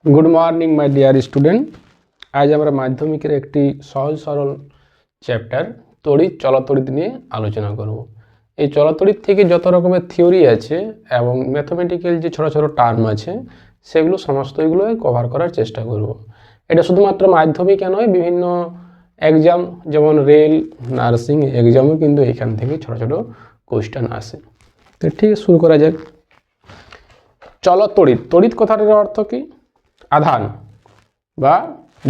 Good morning my dear student. आज আমরা মাধ্যমিকের একটি সহজ সরল চ্যাপ্টার তড়িৎ চলতড়িৎ নিয়ে আলোচনা করব। এই চলতড়িৎ থেকে যত রকমের থিওরি আছে এবং ম্যাথমেটিক্যাল যে ছোট ছোট টার্ম আছে সেগুলো সমস্তগুলো কভার করার চেষ্টা করব। এটা শুধুমাত্র মাধ্যমিকে নয়, বিভিন্ন এক্সাম যেমন রেল, নার্সিং এক্সামও কিন্তু এখান থেকে ছোট ছোট কোশ্চেন আসে। তো ঠিক শুরু করা যাক। চলতড়িৎ, তড়িৎ কথাটার অর্থ কি? আধান বা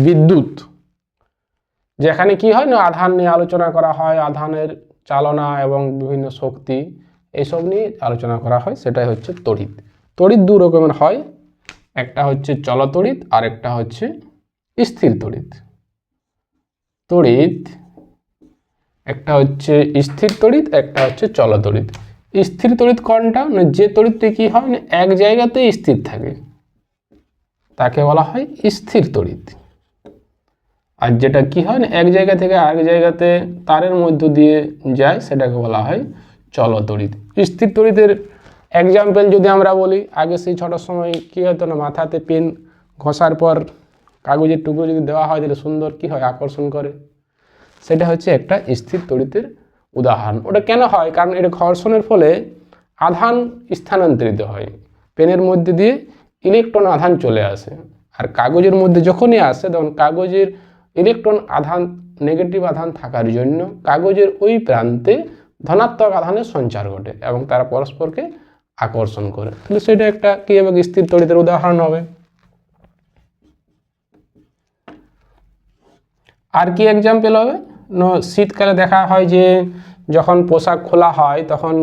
বিদ্যুৎ। যেখানে কি হয় না, আধান নিয়ে আলোচনা করা হয়, আধানের চালনা এবং বিভিন্ন শক্তি এইসব নিয়ে আলোচনা করা হয়, সেটাই হচ্ছে তড়িৎ। তড়িৎ দু রকমের হয়, একটা হচ্ছে চলতড়িৎ আর একটা হচ্ছে স্থির তড়িৎ। তড়িৎ একটা হচ্ছে স্থির তড়িৎ, একটা হচ্ছে চলতড়িৎ। স্থির তড়িৎ কোনটা? না যে তড়িৎটি কি হয় না এক জায়গাতে স্থির থাকে তাকে বলা হয় স্থির তড়িৎ। আর যেটা কি হয় না এক জায়গা থেকে আরেক জায়গাতে তারের মধ্য দিয়ে যায় সেটাকে বলা হয় চলতড়িৎ। স্থির তড়িতের এক্সাম্পল যদি আমরা বলি, আগে সেই ছোটোর সময় কী হতো না, মাথাতে পেন ঘষার পর কাগজের টুকরো যদি দেওয়া হয় তাহলে সুন্দর কি হয়, আকর্ষণ করে। সেটা হচ্ছে একটা স্থির তড়িতের উদাহরণ। ওটা কেন হয়? কারণ এটা ঘর্ষণের ফলে আধান স্থানান্তরিত হয়, পেনের মধ্যে দিয়ে ইলেকট্রন আধান চলে আসে। আর কাগজের মধ্যে যখনই আসে তখন কাগজের ইলেকট্রন আধান, নেগেটিভ আধান থাকার জন্য কাগজের ওই প্রান্তে ধনাত্মক আধানের সঞ্চার ঘটে এবং তারা পরস্পরকে আকর্ষণ করে। তাহলে সেটা একটা কি হবে, স্থির তড়িতের উদাহরণ হবে। আর কি এক্সাম্পল হবে? শীতকালে দেখা হয় যে যখন পোশাক খোলা হয় তখন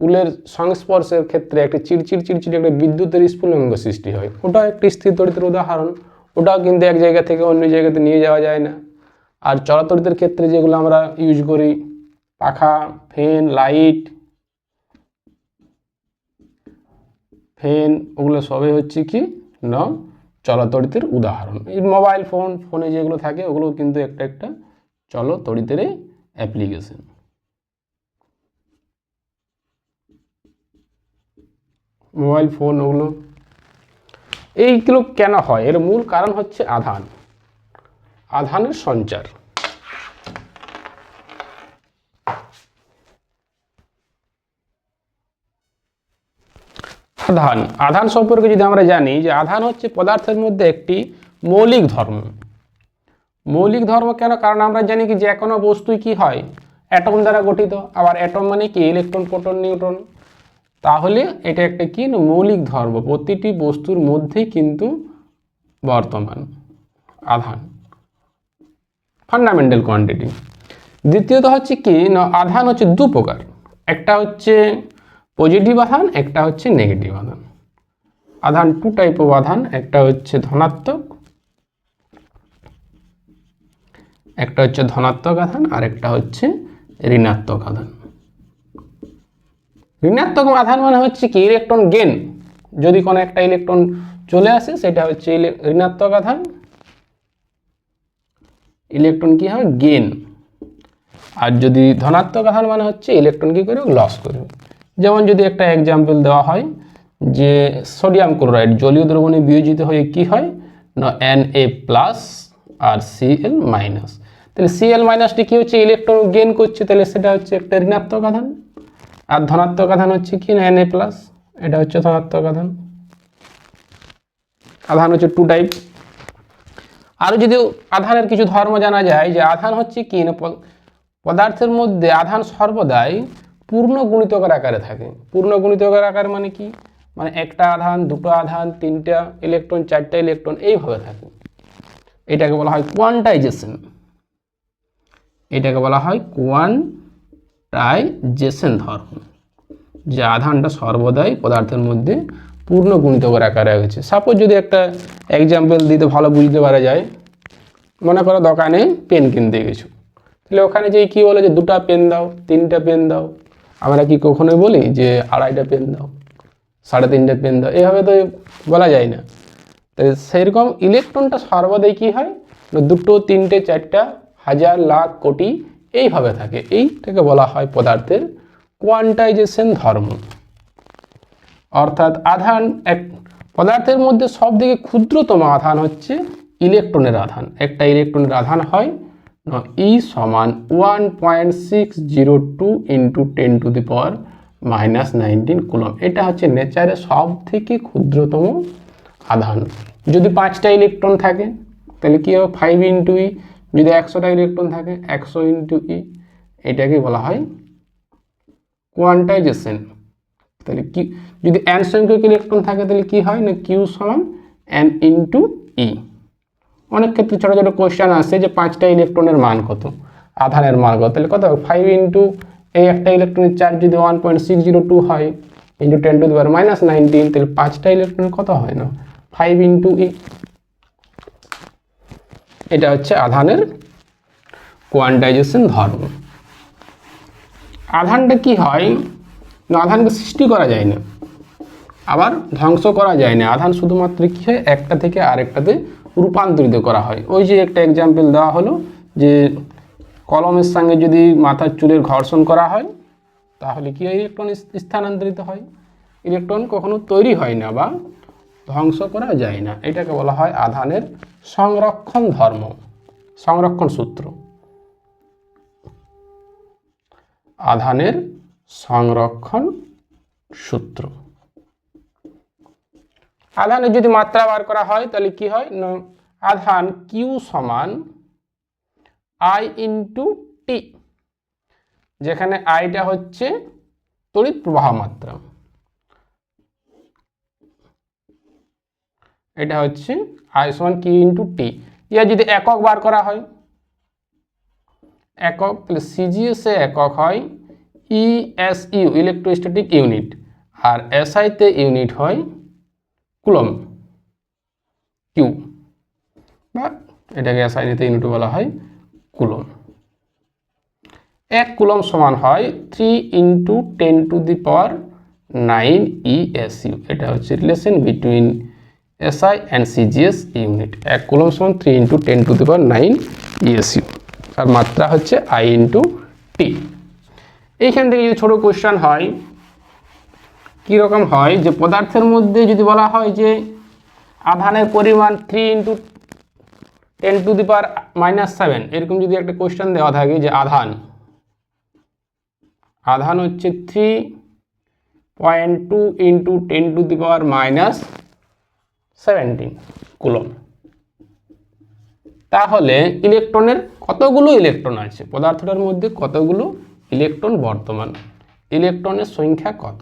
উলের সংস্পর্শের ক্ষেত্রে একটা চিড়চিড় একটা বিদ্যুতের স্ফুলিঙ্গ সৃষ্টি হয়। ওটাও একটি স্থির তড়িতের উদাহরণ। ওটাও কিন্তু এক জায়গা থেকে অন্য জায়গাতে নিয়ে যাওয়া যায় না। আর চলতড়িতের ক্ষেত্রে যেগুলো আমরা ইউজ করি, পাখা, ফ্যান, লাইট, ওগুলো সবই হচ্ছে কি না চলতড়িতের উদাহরণ। এই মোবাইল ফোনে যেগুলো থাকে ওগুলো কিন্তু একটা একটা চলতড়িতেরই অ্যাপ্লিকেশন। মোবাইল ফোন ওগুলো, এইগুলো কেন হয়? এর মূল কারণ হচ্ছে আধানের সঞ্চার। আধান সম্পর্কে যদি আমরা জানি যে আধান হচ্ছে পদার্থের মধ্যে একটি মৌলিক ধর্ম। মৌলিক ধর্ম কেন? কারণ আমরা জানি কি যে কোনো বস্তুই কি হয়, অ্যাটম দ্বারা গঠিত। আবার অ্যাটম মানে কি ইলেকট্রন, প্রোটন, নিউট্রন। তাহলে এটা একটা কি মৌলিক ধর্ম, প্রতিটি বস্তুর মধ্যেই কিন্তু বর্তমান আধান, ফান্ডামেন্টাল কোয়ান্টিটি। দ্বিতীয়ত হচ্ছে কি না, আধান হচ্ছে দু প্রকার, একটা হচ্ছে পজিটিভ আধান, একটা হচ্ছে নেগেটিভ আধান। আধান টু টাইপ অফ আধান, একটা হচ্ছে ধনাত্মক, আধান আর একটা হচ্ছে ঋণাত্মক আধান। ঋণাত্মক আধান মানে হচ্ছে কি ইলেকট্রন গেন, যদি কোনো একটা ইলেকট্রন চলে আসে সেটা হচ্ছে ঋণাত্মক আধান। ইলেকট্রন কি হয়, গেন। আর যদি ধনাত্মক আধান মানে হচ্ছে ইলেকট্রন কি করবে, লস করবে। যেমন যদি একটা এক্সাম্পল দেওয়া হয় যে সোডিয়াম ক্লোরাইড জলীয় দ্রবণে বিয়োজিত হয়ে কি হয় না Na+ আর Cl-। তাহলে Cl- কি হচ্ছে, ইলেকট্রন গেইন করছে, তাহলে সেটা হচ্ছে একটা ঋণাত্মক আধান। আর ধনাত্মক আধান হচ্ছে কি না Na+, এটা হচ্ছে ধনাত্মক আধান। আধান হচ্ছে টু টাইপ। আরও যদি আধানের কিছু ধর্ম জানা যায় যে আধান হচ্ছে কি না পদার্থের মধ্যে আধান সর্বদাই পূর্ণ গুণিতকের আকারে থাকে। পূর্ণ গুণিতকের আকার মানে কি, মানে একটা আধান, দুটো আধান, তিনটা ইলেকট্রন, চারটা ইলেকট্রন এইভাবে থাকে। এটাকে বলা হয় কোয়ান্টাইজেশন। ধর্ম, যে আধানটা সর্বদাই পদার্থের মধ্যে পূর্ণ গুণিতকের আকারে হয়েছে। সাপোজ যদি একটা এক্সাম্পল দিতে ভালো বুঝতে পারা যায়, মনে করো দোকানে পেন কিনতে গেছো, তাহলে ওখানে যেই কি বলে যে দুটা পেন দাও, তিনটা পেন দাও। আমরা কি কখনোই বলি যে আড়াইটা পেন দাও, 3.5টা পেন দাও? এইভাবে তো বলা যায় না। তাই সেরকম ইলেকট্রনটা সর্বদাই কি হয়, দুটো, তিনটে, চারটা, হাজার, লাখ, কোটি এইভাবে থাকে। এইটাকে বলা হয় পদার্থের কোয়ান্টাইজেশন ধর্ম। অর্থাৎ আধান এক পদার্থের মধ্যে সবথেকে ক্ষুদ্রতম আধান হচ্ছে ইলেকট্রনের আধান। একটা ইলেকট্রনের আধান হয় ই সমান 1.602 ইন্টু 10⁻⁻19 কুলম। এটা হচ্ছে নেচারের সব থেকে ক্ষুদ্রতম আধান। যদি 5টা ইলেকট্রন থাকে তাহলে কি হবে 5 ইন্টু ই, যদি 100টা ইলেকট্রন থাকে 100 ইন্টু ই, এটাকে বলা হয় কোয়ান্টাইজেশন। তাহলে কি যদি n সংখ্যক ইলেকট্রন থাকে তাহলে কি হয় না কিউ সমান n ইন্টু ই। অনেক ক্ষেত্রে ছোটো ছোটো কোয়েশ্চেন আসে যে 5টা ইলেকট্রনের মান কত, আধানের মান কত, তাহলে কত 5 ইন্টু এই একটা ইলেকট্রনের চার্জ যদি 1.602 হয় ইন্টু 10⁻⁻19, তাহলে 5টা ইলেকট্রনের কত হয় না 5 ইন্টু ই। এটা হচ্ছে আধানের কোয়ান্টাইজেশন ধর্ম। আধানটা কি হয় না, আধানকে সৃষ্টি করা যায় না আবার ধ্বংস করা যায় না। আধান শুধুমাত্র কি হয় একটা থেকে আরেকটাতে রূপান্তরিত করা হয়। ওই যে একটা এক্সাম্পল দেওয়া হলো যে কলমের সঙ্গে যদি মাথার চুলের ঘর্ষণ করা হয় তাহলে কি হয় ইলেকট্রন স্থানান্তরিত হয়। ইলেকট্রন কখনো তৈরি হয় না বা ধ্বংস করা যায় না। এটাকে বলা হয় আধানের সংরক্ষণ ধর্ম, সংরক্ষণ সূত্র। আধানের সংরক্ষণ সূত্র। আধানের যদি মাত্রা বার করা হয় তাহলে কি হয় না আধান কিউ সমান আই ইন্টু টি, যেখানে আইটা হচ্ছে তড়িৎ প্রবাহ মাত্রা, এটা হচ্ছে আই সমান কিউ ইন্টু টি। ইয়া যদি একক বার করা হয় একক, তাহলে সিজিএস এ একক হয় ইএসইউ ইলেকট্রোস্ট্যাটিক ইউনিট, আর এসআইতে ইউনিট হয় কুলম কিউ, বা এটাকে এসআইতে ইউনিট বলা হয় কুলম। 1 কুলম সমান হয় 3 ইন্টু 10⁻⁹ ইএসইউ। এটা হচ্ছে relation between SI and CGS unit. 1 coulomb সমান 3 ইন্টু 10⁻⁹ ইএসইউ, আর মাত্রা হচ্ছে আই ইন্টু টি। এইখান থেকে যদি ছোটো কোয়েশ্চেন হয় কীরকম হয় যে পদার্থের মধ্যে যদি বলা হয় যে আধানের পরিমাণ 3 ইন্টু 10⁻⁻7, এরকম যদি একটা কোয়েশ্চেন দেওয়া থাকে যে আধান হচ্ছে 3.2 ইন্টু 10⁻⁻17 কুলম, তাহলে ইলেকট্রনের কতগুলো ইলেকট্রন আছে, পদার্থটার মধ্যে কতগুলো ইলেকট্রন বর্তমান, ইলেকট্রনের সংখ্যা কত।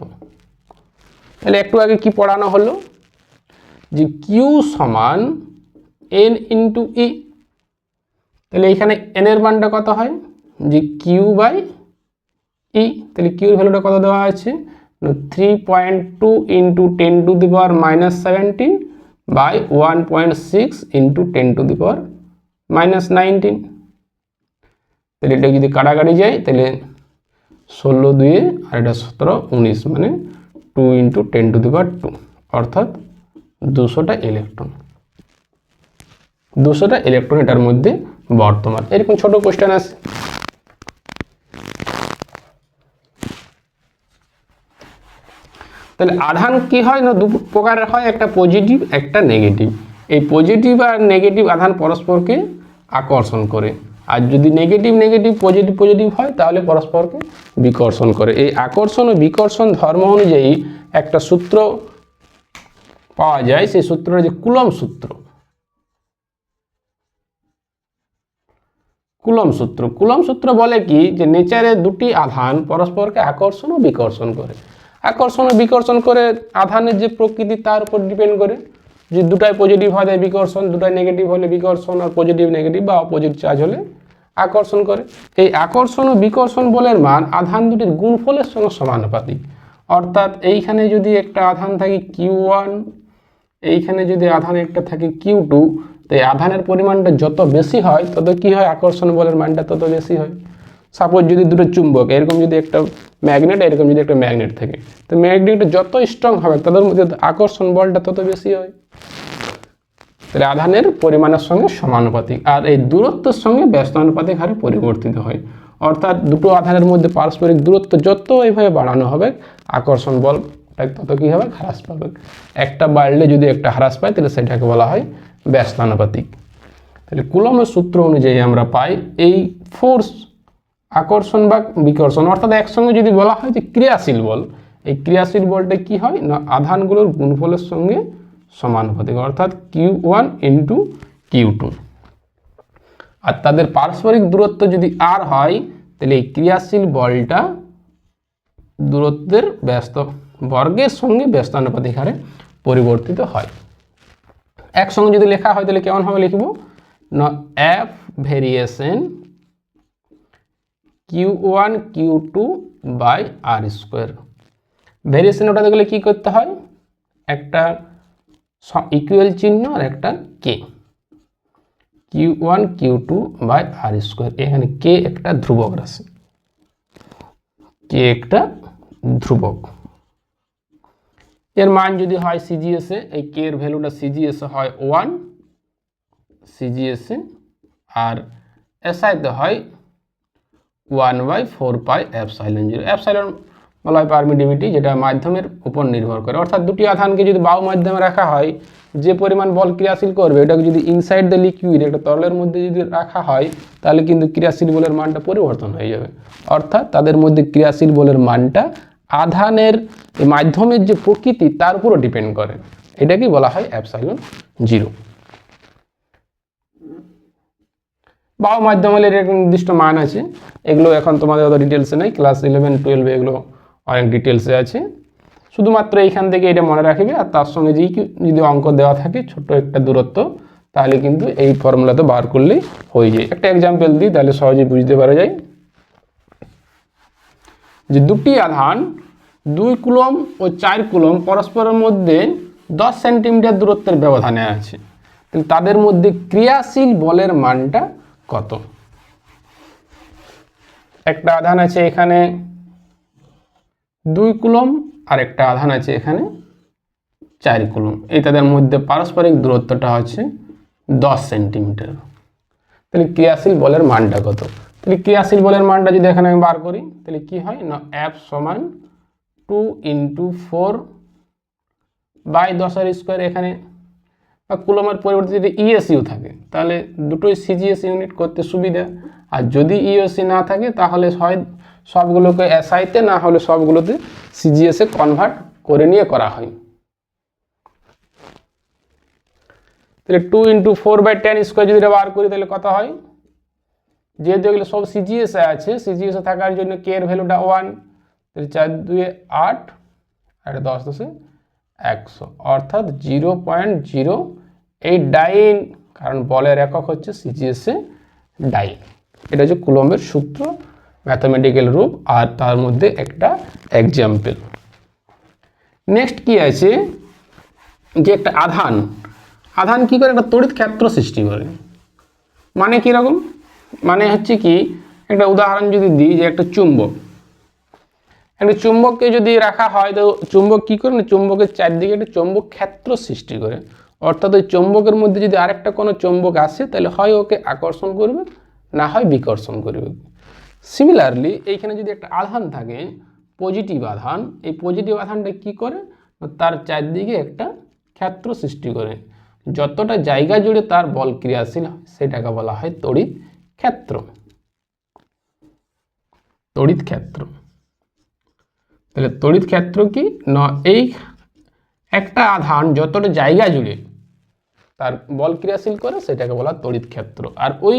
তাহলে একটু আগে কি পড়ানো হলো যে কিউ সমান এন ইন্টু ই, তাহলে এখানে এন এর মানটা কত হয় যে কিউ বাই ই, তাহলে কিউর ভ্যালুটা কত দেওয়া আছে 3.2 ইন্টু 10⁻⁻17 বাই 1.6 ইন্টু 10⁻⁻19। তাহলে এটা যদি কাটাকাটি যায় তাহলে 16 2 আর এটা 17 19, মানে 2 ইন্টু 10⁻², অর্থাৎ 200টা ইলেকট্রন। 200টা ইলেকট্রন এটার মধ্যে বর্তমান। এরকম ছোট কোশ্চেন আছে। তাহলে আধান কি হয় না দু প্রকারের হয়, একটা পজিটিভ একটা নেগেটিভ। এই পজিটিভ আর নেগেটিভ আধান পরস্পরকে আকর্ষণ করে, আর যদি নেগেটিভ নেগেটিভ পজিটিভ পজিটিভ হয় তাহলে পরস্পরকে বিকর্ষণ করে। এই আকর্ষণ ও বিকর্ষণ ধর্ম অনুযায়ী একটা সূত্র পাওয়া যায়, সেই সূত্রটা যে কুলম সূত্র। কুলম সূত্র, কুলম সূত্র বলে কি যে নেচারে দুটি আধান পরস্পরকে আকর্ষণ ও বিকর্ষণ করে। আকর্ষণ ও বিকর্ষণ করে আধানের যে প্রকৃতি তার উপর ডিপেন্ড করে, যে দুটাই পজিটিভ হলে বিকর্ষণ, দুটাই নেগেটিভ হলে বিকর্ষণ, আর পজিটিভ নেগেটিভ বা অপোজিট চার্জ হলে আকর্ষণ করে। এই আকর্ষণ ও বিকর্ষণ বলের মান আধান দুটির গুণফলের সঙ্গে সমানুপাতিক। অর্থাৎ এইখানে যদি একটা আধান থাকে Q1, এইখানে যদি আধান একটা থাকে Q2, তো এই আধানের পরিমাণটা যত বেশি হয় তত কি হয় আকর্ষণ বলের মানটা তত বেশি হয়। সাপোজ যদি দুটো চুম্বক, এরকম যদি একটা ম্যাগনেট, এরকম যদি একটা ম্যাগনেট থাকে, তো ম্যাগনেটটা যত স্ট্রং হবে তাদের মধ্যে আকর্ষণ বলটা তত বেশি হয়। তাহলে আধানের পরিমাণের সঙ্গে সমানুপাতিক, আর এই দূরত্বের সঙ্গে ব্যস্তানুপাতিক হারে পরিবর্তিত হয়। অর্থাৎ দুটো আধানের মধ্যে পারস্পরিক দূরত্ব যত এইভাবে বাড়ানো হবে আকর্ষণ বলটা একটা তত কী হবে, হ্রাস পাবে। একটা বাড়লে যদি একটা হ্রাস পায় তাহলে সেটাকে বলা হয় ব্যস্তানুপাতিক। তাহলে কুলম্বের সূত্র অনুযায়ী আমরা পাই এই ফোর্স, আকর্ষণ বা বিকর্ষণ, অর্থাৎ একসঙ্গে যদি বলা হয় যে ক্রিয়াশীল বল, এই ক্রিয়াশীল বলটা কি হয় না আধানগুলোর গুণফলের সঙ্গে সমানুপাতিক, অর্থাৎ Q1 ইন্টু Q2। আর তাদের পারস্পরিক দূরত্ব যদি r হয় তাহলে এই ক্রিয়াশীল বলটা দূরত্বের ব্যস্ত বর্গের সঙ্গে ব্যস্তানুপাতিক হারে পরিবর্তিত হয়। একসঙ্গে যদি লেখা হয় তাহলে কেমন হবে লিখব না F variation Q1 Q2 by r square. Variation ওটা দেখলে কী করতে হয়, একটা ইকুয়াল চিহ্ন আর একটা কে, Q1 Q2 by r square. এখানে কে একটা ধ্রুবক রাশি, কে একটা ধ্রুবক। এর মান যদি হয় সিজিএসে, এই কে এর ভ্যালুটা সিজিএসে হয় 1 সিজিএসে, আর এসআইতে হয় 1/4 পাই এপসাইলন 0। এপসাইলন বলা হয় পারমিটিভিটি, যেটা মাধ্যমের উপর নির্ভর করে। অর্থাৎ দুটি আধানকে যদি বাহু মাধ্যমে রাখা হয়, যে পরিমাণ বল ক্রিয়াশীল করবে এটাকে যদি ইনসাইড দ্য লিকুইড একটা তরলের মধ্যে যদি রাখা হয় তাহলে কিন্তু ক্রিয়াশীল বলের মানটা পরিবর্তন হয়ে যাবে। অর্থাৎ তাদের মধ্যে ক্রিয়াশীল বলের মানটা আধানের মাধ্যমের যে প্রকৃতি তার উপরও ডিপেন্ড করে। এটাকে বলা হয় এপসাইলন 0। বাহু মাধ্যম হলে এর নির্দিষ্ট মান আছে, এগুলো এখন তোমাদের অত ডিটেলসে নেই, ক্লাস 11-12 এগুলো অনেক ডিটেলসে আছে। শুধুমাত্র এইখান থেকে এটা মনে রাখবে, আর তার সঙ্গে যদি অঙ্ক দেওয়া থাকে ছোট্ট একটা দূরত্ব, তাহলে কিন্তু এই ফর্মুলাতে বার করলেই হয়ে যায়। একটা এক্সাম্পল দিই তাহলে সহজেই বুঝতে পারা যায় যে দুটি আধান 2 কুলম ও 4 কুলম পরস্পরের মধ্যে 10 সেন্টিমিটার দূরত্বের ব্যবধানে আছে, তাহলে তাদের মধ্যে ক্রিয়াশীল বলের মানটা কত। একটা আধান আছে এখানে 2 কুলম আর একটা আধান আছে এখানে 4 কুলম, এই তাদের মধ্যে পারস্পরিক দূরত্বটা হচ্ছে 10 সেন্টিমিটার। তাহলে ক্রিয়াশীল বলের মানটা কত, তাহলে ক্রিয়াশীল বলের মানটা যদি এখানে আমি বার করি তাহলে কি হয় না F সমান 2 × 4 বাই 10 স্কোয়ার। এখানে কুলমের পরিবর্তে যদি ইএসইউ থাকে তাহলে দুটোই সিজিএস ইউনিট করতে সুবিধা, আর যদি ইএসসি না থাকে তাহলে হয় সবগুলোকে এসআইতে, না হলে সবগুলোতে সিজিএসে কনভার্ট করে নিয়ে করা হয়। তাহলে 2 × 4/10 স্কোয়ার যদি বার করি তাহলে কত হয়, যেহেতু এগুলো সব সিজিএসে আছে, সিজিএসে থাকার জন্য কে এর ভ্যালুটা 1, তাহলে 4 × 2 = 8 আর 10 × 10 = 100, অর্থাৎ 0.08 ডাইন, কারণ বলের একক হচ্ছে সিজিএসে ডাইন। এটা হচ্ছে কুলম্বের সূত্র, ম্যাথমেটিক্যাল রূপ, আর তার মধ্যে একটা এক্সাম্পল। নেক্সট কি আছে যে একটা আধান কি করে একটা তড়িৎ ক্ষেত্র সৃষ্টি করে। মানে কীরকম, মানে হচ্ছে কি একটা উদাহরণ যদি দিই যে একটা চুম্বককে যদি রাখা হয় তো চুম্বক কী করে না চুম্বকের চারদিকে একটা চৌম্বক ক্ষেত্র সৃষ্টি করে। অর্থাৎ ওই চৌম্বকের মধ্যে যদি আরেকটা কোনো চৌম্বক আসে তাহলে হয় ওকে আকর্ষণ করবে, না হয় বিকর্ষণ করবে। সিমিলারলি এইখানে যদি একটা আধান থাকে পজিটিভ আধান, এই পজিটিভ আধানটা কি করে তার চারদিকে একটা ক্ষেত্র সৃষ্টি করে, যতটা জায়গা জুড়ে তার বল ক্রিয়াশীল হয় সেটাকে বলা হয় তড়িৎ ক্ষেত্র। তড়িৎ ক্ষেত্র, তাহলে তড়িৎ ক্ষেত্র কি না এই একটা আধান যতটা জায়গা জুড়ে তার বল ক্রিয়াশীল করে সেটাকে বলা তড়িৎ ক্ষেত্র। আর ওই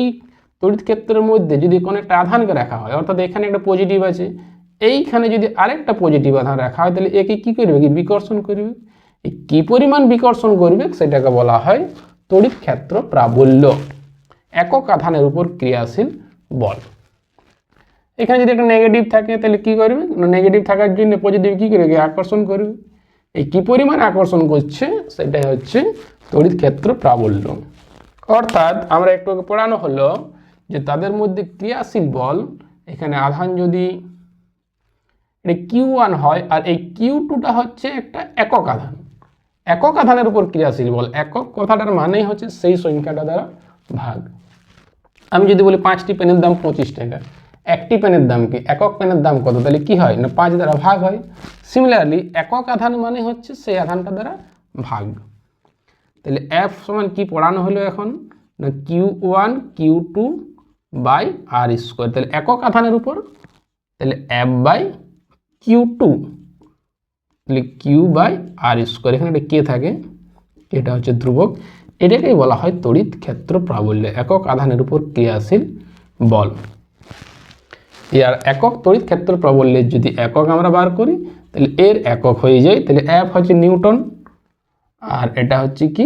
তড়িৎ ক্ষেত্রের মধ্যে যদি কোনো একটা আধানকে রাখা হয়, অর্থাৎ এখানে একটা পজিটিভ আছে, এইখানে যদি আরেকটা পজিটিভ আধান রাখা হয় তাহলে একে কী করবে, কি বিকর্ষণ করবে। এই কী পরিমাণ বিকর্ষণ করবে সেটাকে বলা হয় তড়িৎ ক্ষেত্র প্রাবল্য, একক আধানের উপর ক্রিয়াশীল বল। এখানে যদি একটা নেগেটিভ থাকে তাহলে কি করবে, নেগেটিভ থাকার জন্য পজিটিভ কী করবে, আকর্ষণ করবে। এই কী পরিমাণ আকর্ষণ করছে সেটাই হচ্ছে তড়িৎ ক্ষেত্র প্রাবল্য। অর্থাৎ আমরা একটু পড়ানো হলো যে তাদের মধ্যে ক্রিয়াশীল বল, এখানে আধান যদি এটা Q1 হয় আর এই Q2টা হচ্ছে একটা একক আধান, একক আধানের উপর ক্রিয়াশীল বল। একক কথাটার মানেই হচ্ছে সেই সংখ্যাটা দ্বারা ভাগ। আমি যদি বলি 5টি পেনের দাম 25 টাকা, একটি পেনের দাম কি, একক পেনের দাম কত, তাহলে কি হয় না 5 দ্বারা ভাগ হয়। সিমিলারলি একক আধান মানে হচ্ছে সেই আধানটা দ্বারা ভাগ। তাহলে এফ সমান কি পড়ানো হলো এখন না Q1 Q2 by R square, তাহলে একক আধানের উপর তাহলে এফ বাই Q2, তাহলে কিউ বাই আর স্কোয়ার, এখানে একটা কে থাকে, এটা হচ্ছে ধ্রুবক। এটাকেই বলা হয় তড়িৎ ক্ষেত্র প্রাবল্য, একক আধানের উপর ক্রিয়াশীল বল। এর একক তড়িৎ ক্ষেত্র প্রাবল্যের যদি একক আমরা বার করি তাহলে এর একক হয়ে যায়, তাহলে এফ হচ্ছে নিউটন আর এটা হচ্ছে কি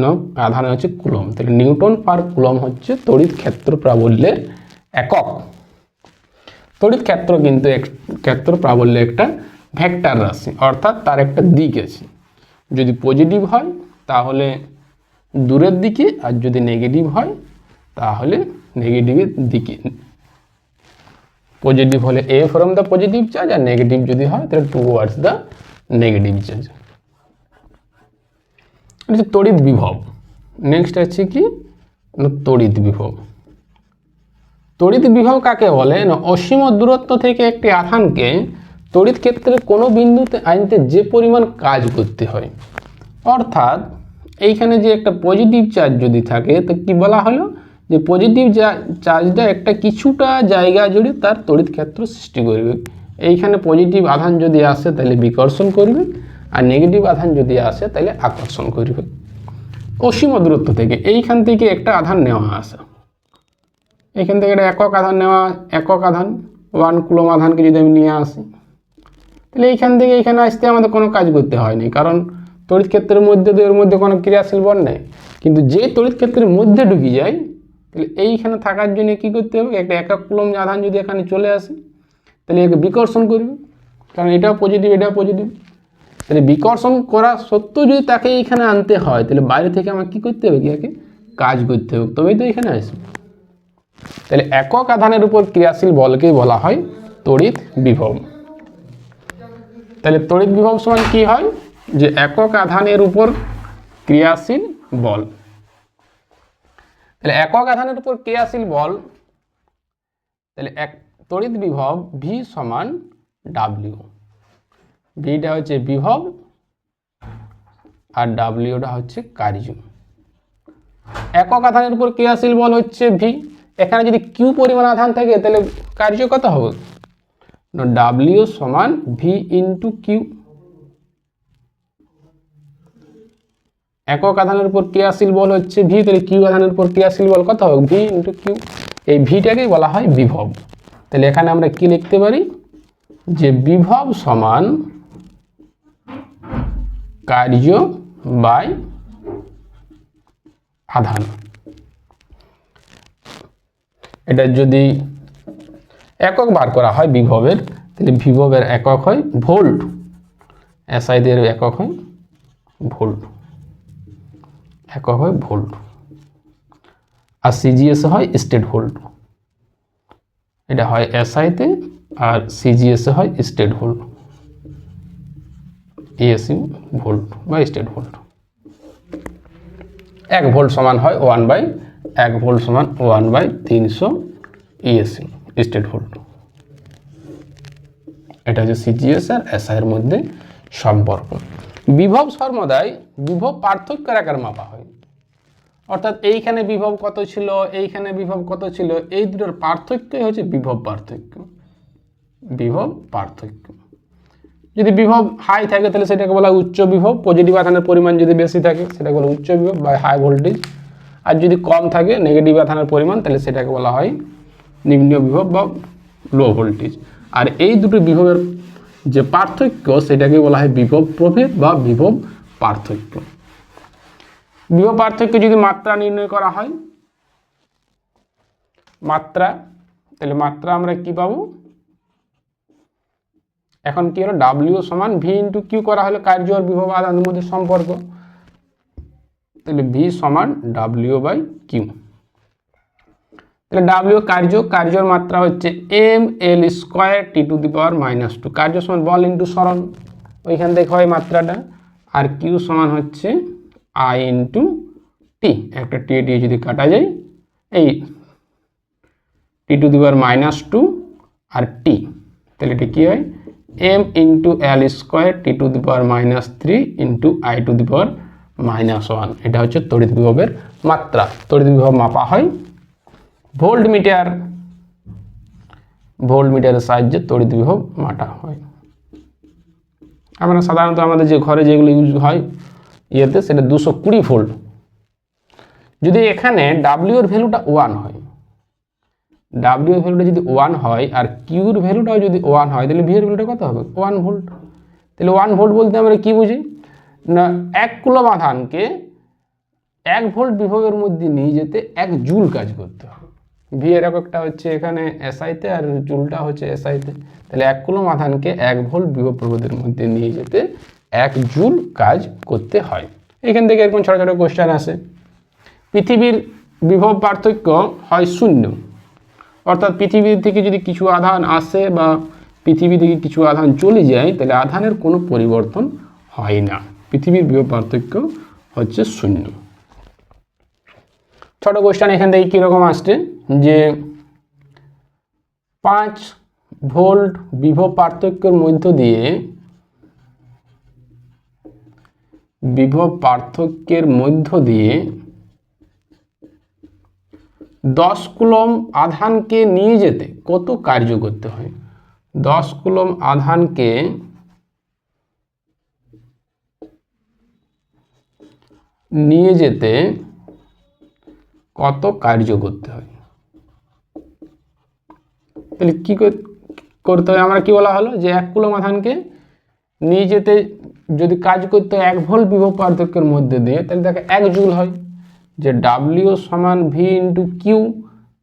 না আধান হচ্ছে কুলম, তাহলে নিউটন পার কুলম হচ্ছে তড়িৎ ক্ষেত্র প্রাবল্যের একক। তড়িৎ ক্ষেত্র কিন্তু ক্ষেত্র প্রাবল্য একটা ভেক্টর রাশি, অর্থাৎ তার একটা দিক আছে, যদি পজিটিভ হয় তাহলে দূরের দিকে আর যদি নেগেটিভ হয় তাহলে নেগেটিভের দিকে। পজিটিভ হলে A from the positive charge আর নেগেটিভ যদি হয় তাহলে টুয়ার্ডস দ্য নেগেটিভ চার্জ। এটা তড়িৎ বিভব। নেক্সট আছে কি তড়িৎ বিভব। তড়িৎ বিভব কাকে বলে না অসীম দূরত্ব থেকে একটি আধানকে তড়িৎ ক্ষেত্রের কোনো বিন্দুতে আনতে যে পরিমাণ কাজ করতে হয়, অর্থাৎ এইখানে যে একটা পজিটিভ চার্জ যদি থাকে তো কি বলা হলো যে পজিটিভ চার্জটা একটা কিছুটা জায়গা জুড়ে তার তড়িৎ ক্ষেত্র সৃষ্টি করবে। এইখানে পজিটিভ আধান যদি আসে তাহলে বিকর্ষণ করবে আর নেগেটিভ আধান যদি আসে তাহলে আকর্ষণ করবে। অসীম দূরত্ব থেকে এইখান থেকে একটা আধান নেওয়া আসে, এখান থেকে একটা একক আধান নেওয়া, একক আধান 1 কুলম আধানকে যদি আমি নিয়ে আসি তাহলে এইখান থেকে এইখানে আসতে আমাদের কোনো কাজ করতে হয়নি, কারণ তড়িৎ ক্ষেত্রের মধ্যে তো এর মধ্যে কোনো ক্রিয়াশীল বল নেই। কিন্তু যে তড়িৎ ক্ষেত্রের মধ্যে ঢুকে যায় তাহলে এইখানে থাকার জন্য কি করতে হবে, একটা একক কুলম আধান যদি এখানে চলে আসে তাহলে একে বিকর্ষণ করবে, কারণ এটাও পজিটিভ এটাও পজিটিভ। তাহলে বিকর্ষণ করা সত্ত্বেও যদি তাকে এইখানে আনতে হয় তাহলে বাইরে থেকে আমার কী করতে হবে, কি একে কাজ করতে হবে, তবেই তো এখানে আসবে। তাহলে একক আধানের উপর ক্রিয়াশীল বলকেই বলা হয় তড়িৎ বিভব। তাহলে তড়িৎ বিভব সমান কি হয় যে একক আধানের উপর ক্রিয়াশীল বল। তাহলে একক আধানের উপর ক্রিয়াশীল বল, তাহলে তড়িৎ বিভব ভি সমান ডাব্লিউ, ভিটা হচ্ছে বিভব আর ডাব্লিউটা হচ্ছে কার্য। একক আধানের উপর ক্রিয়াশীল বল হচ্ছে ভি, এখানে যদি কিউ পরিমাণ আধান থাকে তাহলে কার্য কত হবে না ডাব্লিউ সমান ভি ইন্টু কিউ। একক আধানের উপর ক্রিয়াশীল বল হচ্ছে ভি, তাহলে কিউ আধানের উপর ক্রিয়াশীল বল কত হবে ভি ইন্টু কিউ। এই ভিটাকেই বলা হয় বিভব। তাহলে এখানে আমরা কি লিখতে পারি যে বিভব সমান কার্য বাই আধান। এটা যদি একক বার করা হয় বিভবের তাহলে বিভবের একক হয় ভোল্ট, এসআইদের একক হয় ভোল্ট, একক হয় ভোল্ট, আর সিজিএস হয় স্টেট ভোল্ট। এটা হয় এসআইতে আর সিজিএস হয় স্টেট ভোল্ট, এএসইউ ভোল্ট বা স্টেট ভোল্ট। 1 ভোল্ট সমান হয় 1 ভোল্ট সমান 1/300 ইএসইউ স্টেট ভোল্ট। এটা হচ্ছে সিজিএস আর এসআই এর মধ্যে সম্পর্ক। বিভব সর্বদাই বিভব পার্থক্যের আকারে মাপা হয়, অর্থাৎ এইখানে বিভব কত ছিল এইখানে বিভব কত ছিল এই দুটোর পার্থক্যই হচ্ছে বিভব পার্থক্য। বিভব পার্থক্য যদি বিভব হাই থাকে তাহলে সেটাকে বলা হয় উচ্চ বিভব, পজিটিভ আধানের পরিমাণ যদি বেশি থাকে সেটাকে বলা উচ্চ বিভব বা হাই ভোল্টেজ, আর যদি কম থাকে নেগেটিভ আধানের পরিমাণ তাহলে সেটাকে বলা হয় নিম্ন বিভব বা লো ভোল্টেজ। আর এই দুটো বিভবের যে পার্থক্য সেটাকে বলা হয় বিভব প্রভেদ বা বিভব পার্থক্য। বিভব পার্থক্য যদি মাত্রা নির্ণয় করা হয়, মাত্রা, তাহলে মাত্রা আমরা কি পাবো, এখন কি হলো ডাব্লিউ সমান ভি ইন্টু কিউ করা হলো কার্য আর বিভব আধানের মধ্যে সম্পর্ক, তাহলে ভি সমান ডাব্লিউ বাই কিউ। তাহলে ডাব্লিউ কার্য, কার্যর মাত্রা হচ্ছে M L square T to the power -2, কার্য সমান বল ইন্টু সরণ, ওইখান থেকে হয় মাত্রাটা, আর কিউ সমান হচ্ছে আই ইন্টু টি, একটা টি টি যদি কাটা যায় এই টি টু দি পাওয়ার -2 আর টি, তাহলে এটি কী হয় m into L square T to the power -3 into I to the power -1। এটা হচ্ছে তড়িৎ বিভবের মাত্রা। তড়িৎ বিভব মাপা হয় ভোল্টমিটার, ভোল্টমিটারের সাহায্যে তড়িৎ বিভব মাপা হয়। আমরা সাধারণত আমাদের যে ঘরে যেগুলো ইউজ হয় ইয়েতে, সেটা 220 ভোল্ট। যদি এখানে ডাব্লিউ এর ভ্যালুটা 1 হয়, ডাব্লিউ এর ভ্যালুটা যদি 1 হয় আর কিউর ভ্যালুটাও যদি 1 হয়, তাহলে ভি এর ভ্যালুটা কত হবে 1 ভোল্ট। তাহলে 1 ভোল্ট বলতে আমরা কি বুঝি না 1 কুলম আধানকে 1 ভোল্ট বিভবের মধ্যে নিয়ে যেতে 1 জুল কাজ করতে হবে। ভি এর এককটা হচ্ছে এখানে এসআইতে আর জুলটা হচ্ছে এসআইতে। তাহলে 1 কুলম আধানকে 1 ভোল্ট বিভব প্রভেদের মধ্যে নিয়ে যেতে 1 জুল কাজ করতে হয়। এখান থেকে এরকম ছোট ছোট কোশ্চেন আসে। পৃথিবীর বিভব পার্থক্য হয় 0, অর্থাৎ পৃথিবী থেকে যদি কিছু আধান আসে বা পৃথিবী থেকে কিছু আধান চলে যায়, তাহলে আধানের কোনো পরিবর্তন হয় না। পৃথিবীর বিভব পার্থক্য হচ্ছে 0। ছোট কোশ্চেন এখান থেকে কীরকম আসছে যে 5 ভোল্ট বিভব পার্থক্যের মধ্য দিয়ে 10 কুলম আধানকে নিয়ে যেতে কত কার্য করতে হয়। 10 কুলম আধানকে নিয়ে যেতে কত কার্য করতে হয়। তাহলে কি করতে হয়, আমরা কি বলা হলো যে 1 কুলম আধানকে নিয়ে যেতে যদি কাজ করতে হয় 1 ভোল্ট বিভব পার্থক্যের মধ্যে দিয়ে, তাহলে দেখে 1 জুল হয়, যে ডাব্লিউ সমান ভি ইন্টু কিউ।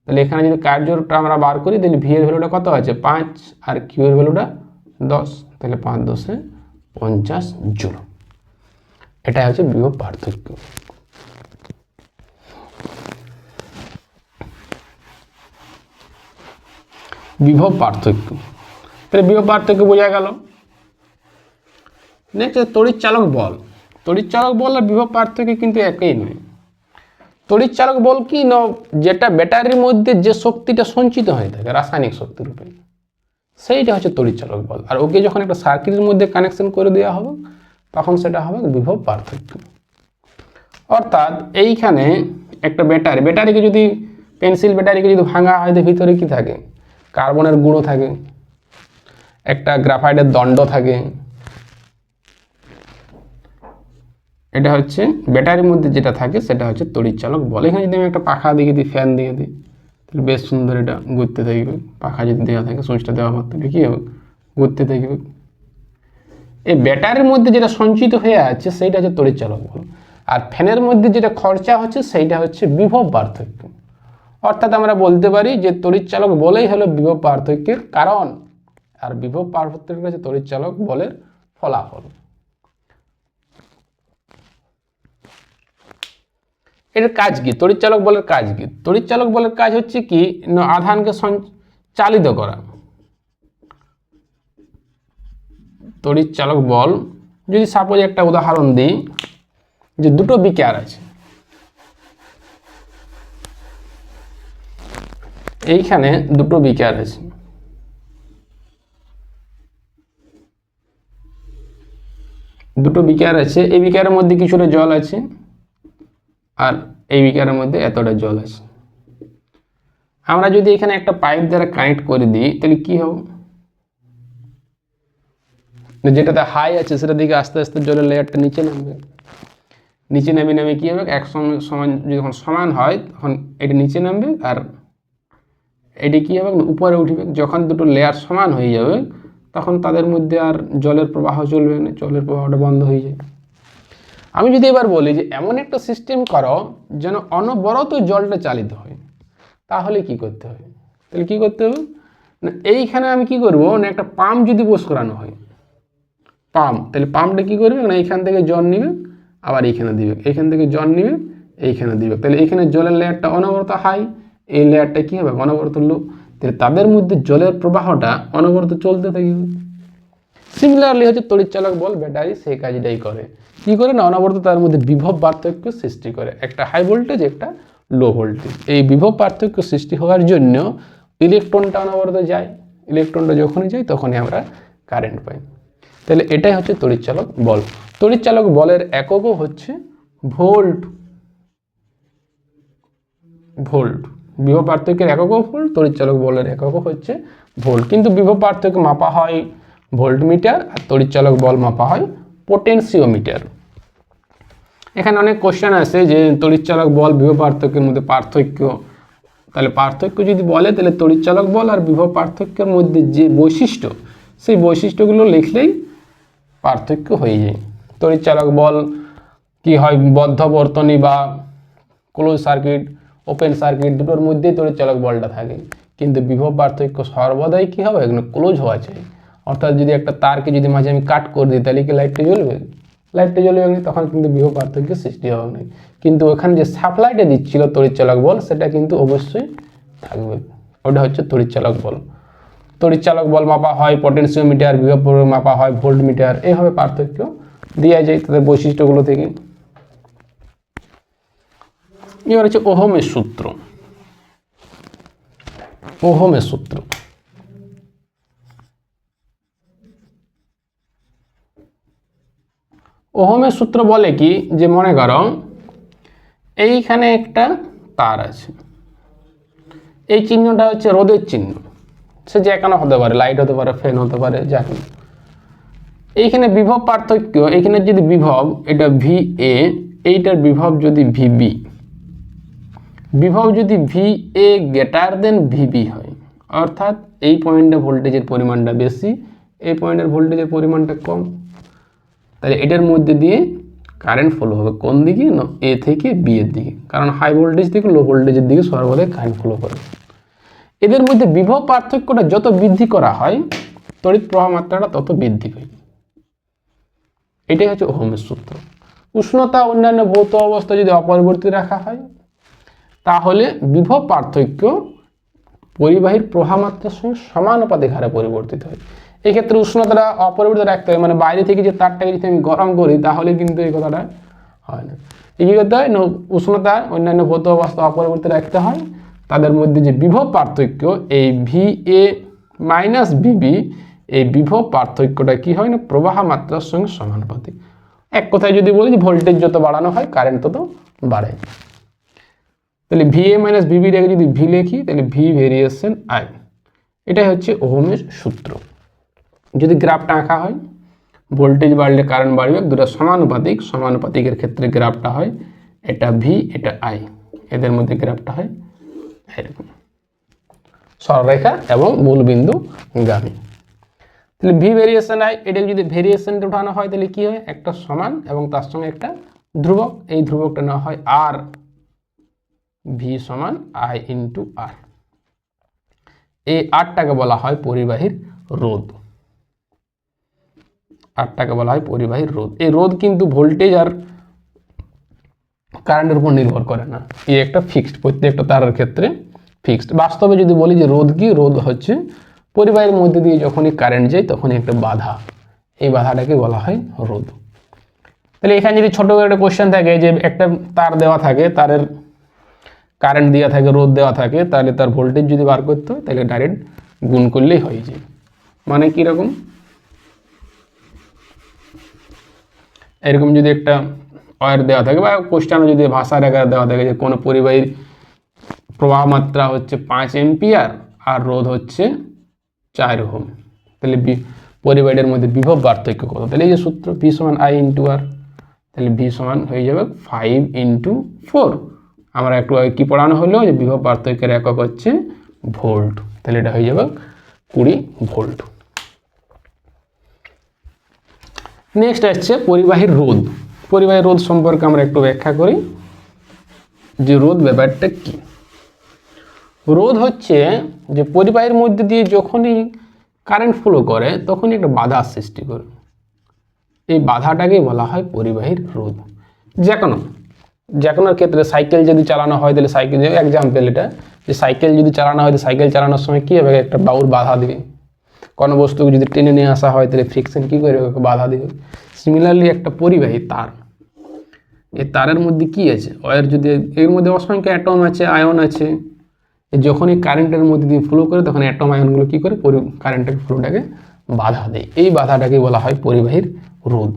তাহলে এখানে যদি কার্যটা আমরা বার করি, তাহলে ভি এর ভ্যালুটা কত আছে 5 আর কিউ এর ভ্যালুটা 10, তাহলে 5 10 50 জুল। এটাই হচ্ছে বিভব পার্থক্য। বিভব পার্থক্য, তাহলে বিভব পার্থক্য বোঝা গেল। নেক্সট তড়িৎচালক বল। তড়িৎচালক বল আর বিভব পার্থক্য কিন্তু একই নয়। তড়িৎচালক বল কি না, যেটা ব্যাটারির মধ্যে যে শক্তিটা সঞ্চিত হয়ে থাকে রাসায়নিক শক্তি রূপে, সেইটা হচ্ছে তড়িৎচালক বল। আর ওকে যখন একটা সার্কিটের মধ্যে কানেকশন করে দেওয়া হবে, তখন সেটা হবে বিভব পার্থক্য। অর্থাৎ এইখানে একটা ব্যাটারিকে যদি পেন্সিল ব্যাটারিকে যদি ভাঙা হয়, ভিতরে কি থাকে কার্বনের গুঁড়ো থাকে, একটা গ্রাফাইটের দণ্ড থাকে। এটা হচ্ছে ব্যাটারির মধ্যে যেটা থাকে সেটা হচ্ছে তড়িৎচালক বল। এখানে যদি আমি একটা পাখা দিয়ে দিই, ফ্যান দিয়ে দিই, তাহলে বেশ সুন্দর এটা ঘুরতে থাকবে। পাখা যদি দেওয়া থাকে, সুইচটা দেওয়া মাত্র কী হবে ঘুরতে থাকবে। এই ব্যাটারির মধ্যে যেটা সঞ্চিত হয়ে আছে সেইটা হচ্ছে তড়িৎচালক বল। আর ফ্যানের মধ্যে যেটা খরচা হচ্ছে সেইটা হচ্ছে বিভব পার্থক্য। অর্থাৎ আমরা বলতে পারি যে তড়িৎচালক বলেই হলো বিভব পার্থক্যের কারণ, আর বিভব পার্থক্য হচ্ছে তড়িৎচালক বলের ফলাফল। এর কাজ কি, তড়িৎচালক বলের কাজ কি? তড়িৎচালক বলের কাজ হচ্ছে কি আধানকে চালিত করা। তড়িৎচালক বল যদি সাপোজ একটা উদাহরণ দিই, যে দুটো বিকার আছে, এইখানে দুটো বিকার আছে, দুটো বিকার আছে। এই বিকারের মধ্যে কিছুটা জল আছে আর এই বিকারের মধ্যে এতটা জল আছে। আমরা যদি এখানে একটা পাইপ দ্বারা কানেক্ট করে দিই, তাহলে কি হবে, যেটাতে হাই আছে সেটা দিকে আস্তে আস্তে জলের লেয়ারটা নিচে নামবে। নিচে নামে নামে কী হবে, এক সমান যখন সমান হয় তখন এটি নিচে নামবে আর এটি কী হবে উপরে উঠবে। যখন দুটো লেয়ার সমান হয়ে যাবে তখন তাদের মধ্যে আর জলের প্রবাহ চলবে না, জলের প্রবাহটা বন্ধ হয়ে যায়। আমি যদি এবার বলি যে এমন একটা সিস্টেম করো যেন অনবরত জলটা চালিত হয়, তাহলে কি করতে হবে? তাহলে কি করতে হবে না, এইখানে আমি কি করব না, একটা পাম্প যদি বস করানো হয়, পাম্প, তাহলে পাম্পটা কী করবে না, এইখান থেকে জল নিবে আবার এইখানে দিবে, এইখান থেকে জল নিবে এইখানে দিবে। তাহলে এখানে জলের লেয়ারটা অনবরত হাই, এই লেয়ারটা কী হবে অনবরত লো। তাহলে তাদের মধ্যে জলের প্রবাহটা অনবরত চলতে থাকবে। সিমিলারলি হচ্ছে তড়িৎচালক বল, ব্যাটারি সেই কাজটাই করে। কী করে না, অনবরত তার মধ্যে বিভব পার্থক্য সৃষ্টি করে, একটা হাই ভোল্টেজ একটা লো ভোল্টেজ। এই বিভব পার্থক্য সৃষ্টি হওয়ার জন্য ইলেকট্রনটা অনবরত যায়, ইলেকট্রনটা যখনই যায় তখনই আমরা কারেন্ট পাই। তাহলে এটাই হচ্ছে তড়িৎচালক বল। তড়িৎচালক বলের এককও হচ্ছে ভোল্ট। ভোল্ট বিভব পার্থক্যের এককও ভোল্ট, তড়িৎচালক বলের এককও হচ্ছে ভোল্ট। কিন্তু বিভব পার্থক্য মাপা হয় ভোল্টমিটার আর তড়িৎচালক বল মাপা হয় পোটেনশিওমিটার। এখানে অনেক কোশ্চেন আছে যে তড়িৎচালক বল বিভব পার্থক্যের মধ্যে পার্থক্য, তাহলে পার্থক্য যদি বলে তাহলে তড়িৎচালক বল আর বিভব পার্থক্যের মধ্যে যে বৈশিষ্ট্য, সেই বৈশিষ্ট্যগুলো লিখলেই পার্থক্য হয়ে যায়। তড়িৎচালক বল কি হয়, বদ্ধ বর্তনী বা ক্লোজ সার্কিট, ওপেন সার্কিট দুটোর মধ্যেই তড়িৎচালক বলটা থাকে। কিন্তু বিভব পার্থক্য সর্বদাই কি হবে, এখানে ক্লোজ হওয়া চাই। অর্থাৎ যদি একটা তারকে যদি মাঝে আমি কাট করে দিই তাহলে কি লাইটটা জ্বলবে? লাইটটা জ্বলবে না, তখন কিন্তু বিভব পার্থক্যের সৃষ্টি হবে না। কিন্তু ওখানে যে সাপ্লাইটা দিচ্ছিল তড়িৎচালক বল সেটা কিন্তু অবশ্যই থাকবে, ওটা হচ্ছে তড়িৎচালক বল। তড়িৎচালক বল মাপা হয় পটেনশিওমিটার, বিভব মাপা হয় ভোল্টমিটার, এইভাবে পার্থক্য দেওয়া যায় তাদের বৈশিষ্ট্যগুলো থেকে। এবার হচ্ছে ওহমের সূত্র। ওহমের সূত্র ওহমের সূত্র বলে কি, যে মনে করো এইখানে একটা তার আছে, এই চিহ্নটা হচ্ছে রোধের চিহ্ন, সে যে কোনো হতে পারে, লাইট হতে পারে, ফ্যান হতে পারে, যা কোনো। এইখানে বিভব পার্থক্য, এইখানে যদি বিভব এটা ভি এ, এইটার বিভব যদি ভিবি, বিভব যদি V A greater than VB হয়, অর্থাৎ এই পয়েন্টে ভোল্টেজের পরিমাণটা বেশি, এই পয়েন্টের ভোল্টেজের পরিমাণটা কম, তাহলে এটার মধ্যে দিয়ে কারেন্ট ফ্লো হবে কোন দিকে না, এ থেকে বি এর দিকে, কারণ হাই ভোল্টেজ থেকে লো ভোল্টেজের দিকে সর্বদাই কারেন্ট ফ্লো করে। এদের মধ্যে বিভব পার্থক্যটা যত বৃদ্ধি করা হয় তড়িৎ প্রবাহ মাত্রাটা তত বৃদ্ধি পায়। এটাই হচ্ছে ওহমের সূত্র। উষ্ণতা অন্যান্য ভৌত অবস্থা যদি অপরিবর্তিত রাখা হয় তাহলে বিভব পার্থক্য পরিবাহীর প্রবাহ মাত্রার সঙ্গে সমানুপাতিক হারে পরিবর্তিত হয়। এই ক্ষেত্রে উষ্ণতাটা অপরিবর্তিত রাখতে হয়, মানে বাইরে থেকে যে তারটাকে যদি আমি গরম করি তাহলে কিন্তু এই কথাটা হয় না। এই কী করতে হয়, উষ্ণতা অন্যান্য ভৌত অবস্থা অপরিবর্তিত রাখতে হয়, তাদের মধ্যে যে বিভব পার্থক্য এই ভি এ মাইনাস ভিবি, এই বিভব পার্থক্যটা কি হয় না, প্রবাহ মাত্রার সঙ্গে সমানুপাতিক। এক কথায় যদি বলি যে ভোল্টেজ যত বাড়ানো হয় কারেন্ট তত বাড়ে। তাহলে ভি এ মাইনাস ভিবিটাকে যদি ভি লিখি তাহলে ভি ভেরিয়েশন আই, এটাই হচ্ছে ওহমের সূত্র। যদি গ্রাফটা আঁকা হয়, ভোল্টেজ বাড়লে কারেন্ট বাড়বে, দুটো সমানুপাতিক, সমানুপাতিকের ক্ষেত্রে গ্রাফটা হয় এটা ভি এটা আই, এদের মধ্যে গ্রাফটা হয় এরকম সরলরেখা এবং মূলবিন্দু গামী। তাহলে ভি ভেরিয়েশন আই, এটাকে যদি ভেরিয়েশনটা উঠানো হয় তাহলে কি হয়, একটা সমান এবং তার সঙ্গে একটা ধ্রুবক, এই ধ্রুবকটা নেওয়া হয় আর, ভি সমান আই ইন্টু আর। এই আরটাকে বলা হয় পরিবাহীর রোধ, আরটাকে বলা হয় পরিবাহীর রোধ। এই রোধ কিন্তু ভোল্টেজ আর কারেন্টের উপর নির্ভর করে না, এই একটা ফিক্সড, প্রত্যেকটা তারের ক্ষেত্রে ফিক্সড। বাস্তবে যদি বলি যে রোধ কি, রোধ হচ্ছে পরিবাহীর মধ্যে দিয়ে যখনই কারেন্ট যায় তখনই একটা বাধা, এই বাধাটাকে বলা হয় রোধ। তাহলে এখানে যদি ছোট করে একটা কোশ্চেন থাকে যে একটা তার দেওয়া থাকে, তারের কারেন্ট দেওয়া থাকে, রোধ দেওয়া থাকে, তাহলে তার ভোল্টেজ যদি বার করতে হয় তাহলে ডাইরেক্ট গুণ করলেই হয়ে যায়। মানে কীরকম, এরকম যদি একটা ওয়্যার দেওয়া থাকে বা কোশ্চেনে যদি ভাষার আকারে দেওয়া থাকে যে কোনো পরিবাহীর প্রবাহ মাত্রা হচ্ছে 5 এম্পিয়ার আর রোধ হচ্ছে 4 ওহম, তাহলে পরিবাহীর মধ্যে বিভব পার্থক্য কত, তাহলে এই যে সূত্র ভি সমান আই ইন্টু আর, তাহলে ভি সমান হয়ে যাবে 5 ইন্টু 4। আমরা একটু কি পড়ানো হলো যে বিভব পার্থক্যের একক হচ্ছে ভোল্ট, তাহলে এটা হয়ে যাবে 20 ভোল্ট। নেক্সট আসছে পরিবাহীর রোধ। পরিবাহীর রোধ সম্পর্কে আমরা একটু ব্যাখ্যা করি যে রোধ ব্যাপারটা কি। রোধ হচ্ছে যে পরিবাহীর মধ্যে দিয়ে যখনই কারেন্ট ফ্লো করে তখনই একটা বাধা সৃষ্টি করে, এই বাধাটাকে বলা হয় পরিবাহীর রোধ। যে কোনো ক্ষেত্রে সাইকেল যদি চালানো হয় তাহলে সাইকেল, এক্সাম্পল এটা, যে সাইকেল যদি চালানো হয়, সাইকেল চালানোর সময় কী হবে, একটা বাউর বাধা দিবে। কোনো বস্তুকে যদি টেনে নিয়ে আসা হয় তাহলে ফ্রিকশন কী করে বাধা দিবে। সিমিলারলি একটা পরিবাহী তার, এই তারের মধ্যে কি আছে, ওয়্যার যদি, এর মধ্যে অসংখ্য অ্যাটম আছে, আয়ন আছে, যখনই কারেন্টের মধ্যে দিয়ে ফ্লো করে তখন অ্যাটম আয়নগুলো কী করে কারেন্টের ফ্লোটাকে বাধা দেয়, এই বাধাটাকে বলা হয় পরিবাহীর রোধ।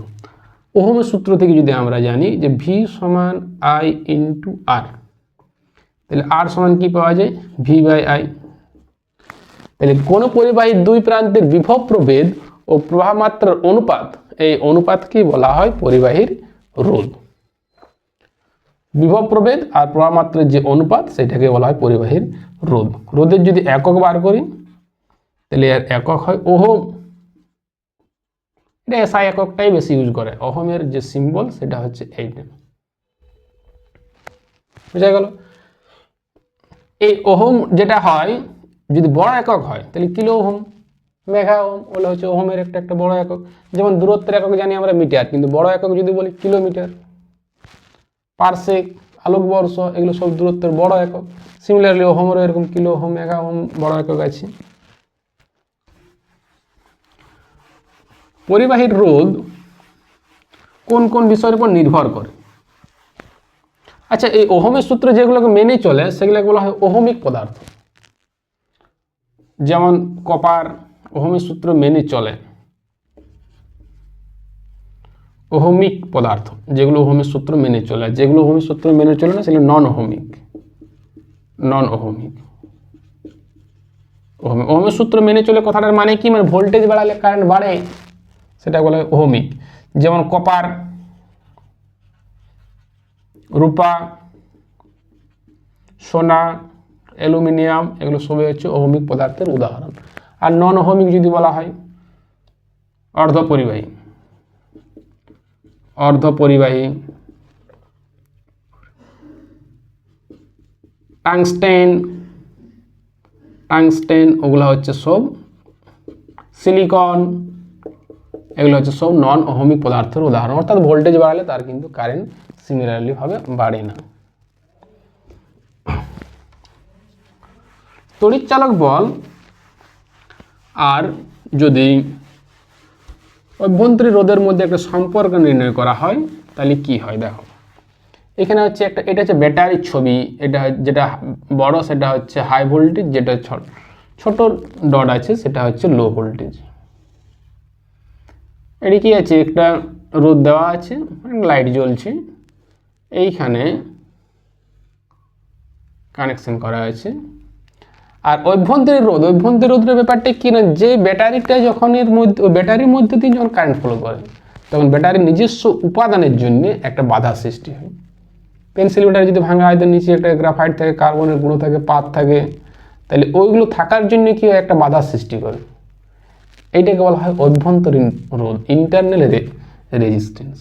ওহমের সূত্র থেকে যদি আমরা জানি যে ভি সমান আই ইন্টু আর, তাহলে আর সমান কি পাওয়া যায় ভি বাই আই। তাহলে কোনো পরিবাহীর দুই প্রান্তের বিভব প্রভেদ ও প্রবাহ মাত্রার অনুপাত, এই অনুপাতকে বলা হয় পরিবাহীর রোধ। বিভব প্রভেদ আর প্রবাহ মাত্রার যে অনুপাত সেটাকে বলা হয় পরিবাহীর রোধ। রোধের যদি একক বার করি তাহলে এর একক হয় ওহম। এটা এসআই এককটাই বেশি ইউজ করে, ওহমের যে সিম্বল সেটা হচ্ছে এইটা, বুঝা গেল। এই ওহম যেটা হয় যদি বড় একক হয় তাহলে কিলো ওহম, মেগা ওহম, ওগুলো হচ্ছে ওহমের একটা বড় একক। যেমন দূরত্বের একক জানি আমরা মিটার, কিন্তু বড় একক যদি বলি কিলোমিটার, পারসেক, আলোকবর্ষ, এগুলো সব দূরত্বের বড় একক। সিমিলারলি ওহমেরও এরকম কিলো ওহম, মেগা ওহম বড় একক আছে। পরিবাহীর রোধ কোন কোন বিষয়ের উপর নির্ভর করে? আচ্ছা, এই ওহমের সূত্র যেগুলোকে মেনে চলে সেগুলোকে বলা হয় ওহমিক পদার্থ। যেমন কপার ওহমের সূত্র মেনে চলে, ওহমিক পদার্থ যেগুলো ওহমের সূত্র মেনে চলে। যেগুলো ওহমের সূত্র মেনে চলে না সেগুলো নন ওহমিক। ওহমের সূত্র মেনে চলে কথাটার মানে কি, মানে ভোল্টেজ বাড়ালে কারেন্ট বাড়ে, সেটা বলে ওহমিক। যেমন কপার, রূপা, সোনা, অ্যালুমিনিয়াম, এগুলো সবই হচ্ছে ওহমিক পদার্থের উদাহরণ। আর নন ওহমিক যদি বলা হয় অর্ধপরিবাহী, টাংস্টেন, ওগুলো হচ্ছে সব, সিলিকন, এগুলো হচ্ছে সব নন ওহমিক পদার্থের উদাহরণ। অর্থাৎ ভোল্টেজ বাড়ালে তার কিন্তু কারেন্ট সিমিলারলি ভাবে বাড়ে না। তড়িৎচালক বল আর যদি অভ্যন্তরীণ রোধের মধ্যে একটা সম্পর্ক নির্ণয় করা হয় তাহলে কি হয় দেখো। এখানে হচ্ছে এটা হচ্ছে ব্যাটারির ছবি, এটা যেটা বড় সেটা হচ্ছে হাই ভোল্টেজ, যেটা ছোট ডট আছে সেটা হচ্ছে লো ভোল্টেজ। এটি কি আছে, একটা রোদ দেওয়া আছে, লাইট জ্বলছে, এইখানে কানেকশন করা আছে। আর অভ্যন্তরীণ রোধের ব্যাপারটা কি না, যে ব্যাটারিটা যখন এর মধ্যে ব্যাটারির মধ্যে দিয়ে যখন কারেন্ট ফ্লো করে তখন ব্যাটারির নিজস্ব উপাদানের জন্য একটা বাধা সৃষ্টি হয়। পেন্সিল ব্যাটারি যদি ভাঙা হয় তো নিচে একটা গ্রাফাইট থাকে, কার্বনের গুঁড়ো থাকে, পাত থাকে, তাহলে ওইগুলো থাকার জন্য কি হয়, একটা বাধা সৃষ্টি করে। এইটাকে বলা হয় অভ্যন্তরীণ রোধ, ইন্টারনাল রেজিস্ট্যান্স।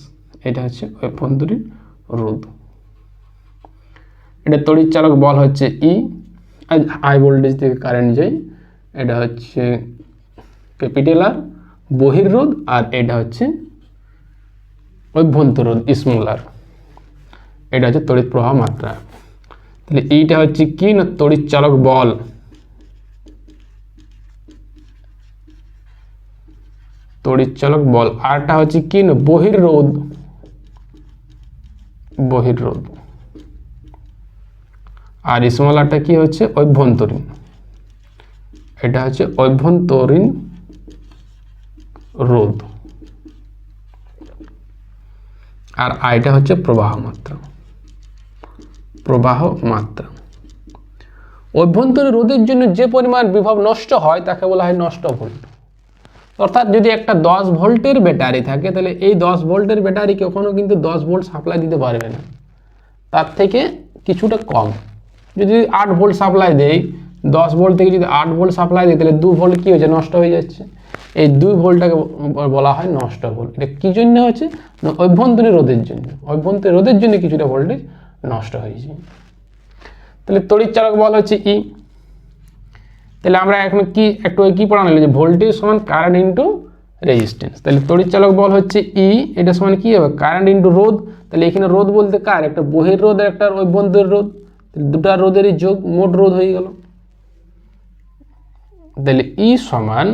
এটা হচ্ছে অভ্যন্তরীণ রোধ। এটা তড়িৎচালক বল হচ্ছে ই, হাই ভোল্টেজ থেকে কারেন্ট যায়, এটা হচ্ছে ক্যাপিটাল আর বহির্রোধ, আর এটা হচ্ছে অভ্যন্তরোধ স্মল আর, এটা হচ্ছে তড়িৎ প্রবাহ মাত্রা। তাহলে এইটা হচ্ছে কি না তড়িৎচালক বল। আরটা হচ্ছে কি না বহির্রোধ। আর স্মল আরটা কি হচ্ছে অভ্যন্তরীণ, এটা হচ্ছে অভ্যন্তরীণ রোধ। আর আইটা হচ্ছে প্রবাহ মাত্রা। অভ্যন্তরীণ রোধের জন্য যে পরিমাণ বিভব নষ্ট হয় তাকে বলা হয় নষ্ট ভোল্ট। অর্থাৎ যদি একটা 10 ভোল্টের ব্যাটারি থাকে তাহলে এই 10 ভোল্টের ব্যাটারি কখনো কিন্তু 10 ভোল্ট সাপ্লাই দিতে পারবে না, তার থেকে কিছুটা কম। যদি 8 ভোল্ট সাপ্লাই দেয়, 10 ভোল্ট থেকে যদি 8 ভোল্ট সাপ্লাই দেয় তাহলে 2 ভোল্ট কী হয়েছে, নষ্ট হয়ে যাচ্ছে। এই 2 ভোল্টটাকে বলা হয় নষ্ট ভোল্ট। এটা কী জন্য হচ্ছে, অভ্যন্তরীণ রোধের জন্য কিছুটা ভোল্টেজ নষ্ট হয়েছে। তাহলে তড়িৎচালক বল হচ্ছে ই। তাহলে আমরা এখন কি পড়ানো হলো যে ভোল্টেজ সমান কারেন্ট ইন্টু রেজিস্ট্যান্স। তাহলে তড়িৎচালক বল হচ্ছে ই, এটা সমান কি হবে কারেন্ট ইন্টু রোধ। তাহলে এখানে রোধ বলতে কার, একটা বহির্রোধ আর একটা অভ্যন্তরীণ রোধ, দুটা রোধেরই যোগ মোট রোধ হয়ে গেল। তাহলে ই সমান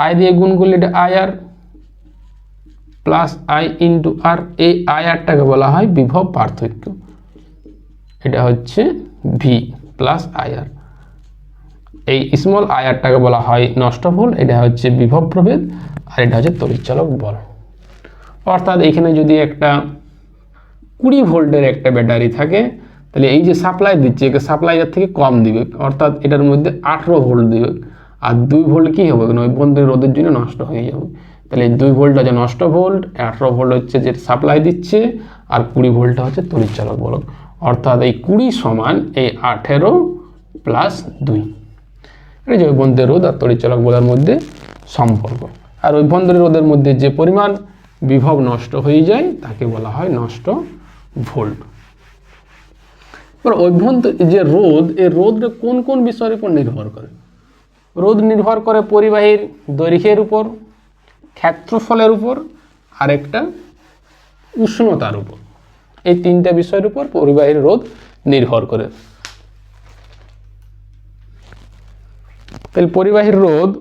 আই দিয়ে গুণ করলে এটা I R plus I into R. এই আই আরটাকে বলা হয় বিভব পার্থক্য, এটা হচ্ছে ভি প্লাস আইআর। এই স্মল আইআরটাকে বলা হয় নষ্ট ভোল্ট, এটা হচ্ছে বিভব প্রভেদ, আর এটা হচ্ছে তড়িৎচালক বল। অর্থাৎ এখানে যদি একটা 20 ভোল্টের একটা ব্যাটারি থাকে, তাহলে এই যে সাপ্লাই দিচ্ছে একে সাপ্লাই এর থেকে কম দিবে, অর্থাৎ এটার মধ্যে 18 ভোল্ট দিবে, আর 2 ভোল্ট কী হবে না ওই বন্ধের রোধের জন্য নষ্ট হয়ে যাবে। তাহলে এই 2 ভোল্ট হচ্ছে নষ্ট ভোল্ট, 18 ভোল্ট হচ্ছে যে সাপ্লাই দিচ্ছে, আর 20 ভোল্টটা হচ্ছে তড়িৎচালক বল। অর্থাৎ এই 20 সমান এই 18 প্লাস 2, এটা যে ওই বন্ধের রোধ আর তড়িৎচালক বলের মধ্যে সম্পর্ক। আর ওই বন্ধের রোধের মধ্যে যে পরিমাণ বিভব নষ্ট হয়ে যায় তাকে বলা হয় নষ্ট ভোল্ট। এবার অভ্যন্তরীণ যে রোধ, এই রোধটা কোন কোন বিষয়ের উপর নির্ভর করে? রোধ নির্ভর করে পরিবাহীর দৈর্ঘ্যের উপর, ক্ষেত্রফলের উপর, আর একটা উষ্ণতার উপর। এই 3টা বিষয়ের উপর পরিবাহীর রোধ নির্ভর করে। তাহলে পরিবাহীর রোধ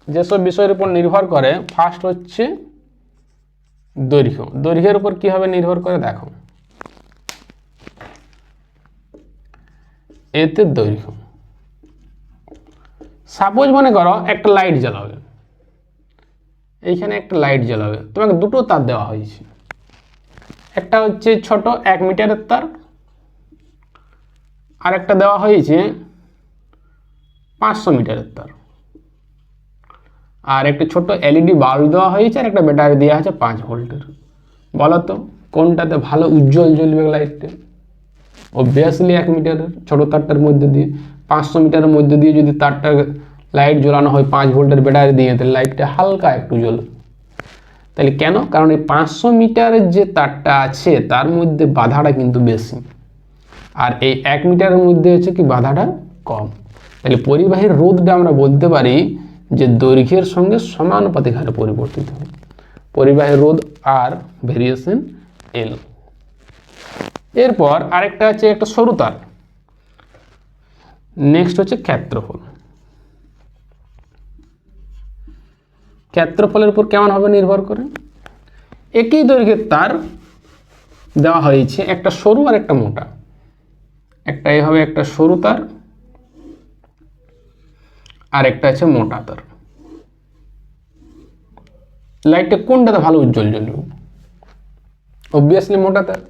যেসব বিষয়ের উপর নির্ভর করে, ফার্স্ট হচ্ছে দৈর্ঘ্য। দৈর্ঘ্যের উপর কিভাবে নির্ভর করে দেখো, এতে দৈর্ঘ্য, সাপোজ মনে করো একটা লাইট জ্বালাবে, এইখানে একটা লাইট জ্বালাবে, তোমাকে দুটো তার দেওয়া হয়েছে, একটা হচ্ছে ছোট 1 মিটারের তার, আর একটা দেওয়া হয়েছে 500 মিটারের তার, আর একটা ছোট এলইডি বাল্ব দেওয়া হয়েছে, আর একটা ব্যাটারি দেওয়া আছে 5 ভোল্টের। বলো তো কোনটাতে ভালো উজ্জ্বল জ্বলবে লাইটটা? অবভিয়াসলি 1 মিটারের ছোট তারটার মধ্যে দিয়ে। 500 মিটারের মধ্যে দিয়ে যদি তারটা লাইট জ্বলানো হয় 5 ভোল্টের ব্যাটারি দিয়ে, তাহলে লাইটটা হালকা একটু জ্বলবে। তাহলে কেন? কারণ এই 500 মিটারের যে তারটা আছে তার মধ্যে বাধাটা কিন্তু বেশি, আর এই 1 মিটারের মধ্যে হচ্ছে কি বাধাটা কম। তাহলে পরিবাহীর রোধটা আমরা বলতে পারি যে দৈর্ঘ্যের সঙ্গে সমানুপাতিক হারে পরিবর্তিত হয়। পরিবাহীর রোধ আর ভেরিয়েশন এল। এরপর আরেকটা হচ্ছে একটা সরু তার, নেক্সট হচ্ছে ক্ষেত্রফল। ক্ষেত্রফলের উপর কেমন হবে নির্ভর করে, একই দৈর্ঘ্যের তার দেওয়া হয়েছে, একটা সরু আর একটা মোটা, একটা এই হবে একটা সরু তার, আর একটা আছে মোটা তার। লাইটটা কোনটাতে ভালো উজ্জ্বল জ্বলবে? অবভিয়াসলি মোটা তার।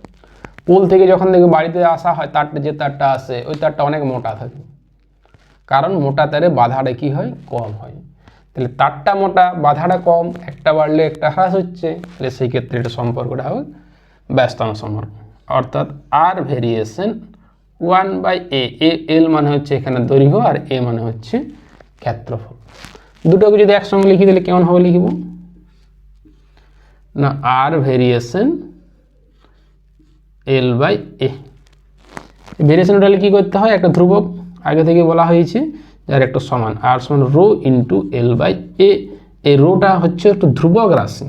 পোল থেকে যখন দেখবে বাড়িতে আসা হয়, তারটা যে তারটা আসে ওই তারটা অনেক মোটা থাকে, কারণ মোটা তারে বাধাটা কি হয় কম হয়। তাহলে তারটা মোটা, বাধাটা কম, একটা বাড়লে একটা হ্রাস হচ্ছে, তাহলে সেই ক্ষেত্রে এটা সম্পর্কটা হবে ব্যস্তানুপাত সম্পর্ক। অর্থাৎ আর ভেরিয়েশন 1/a, এল মানে হচ্ছে এখানে দৈর্ঘ্য, আর এ মানে হচ্ছে ক্ষেত্রফল। দুটোকে যদি একসঙ্গে লিখি তাহলে কেমন হবে লিখব না, আর ভেরিয়েশন L/A। ভেরিয়েশন হলে কি করতে হয়, একটা ধ্রুবক আগে থেকে বলা হয়েছে যার একটা সমান, আর সমান রো ইন্টু L/A। এই রোটা হচ্ছে একটু ধ্রুবক রাশি,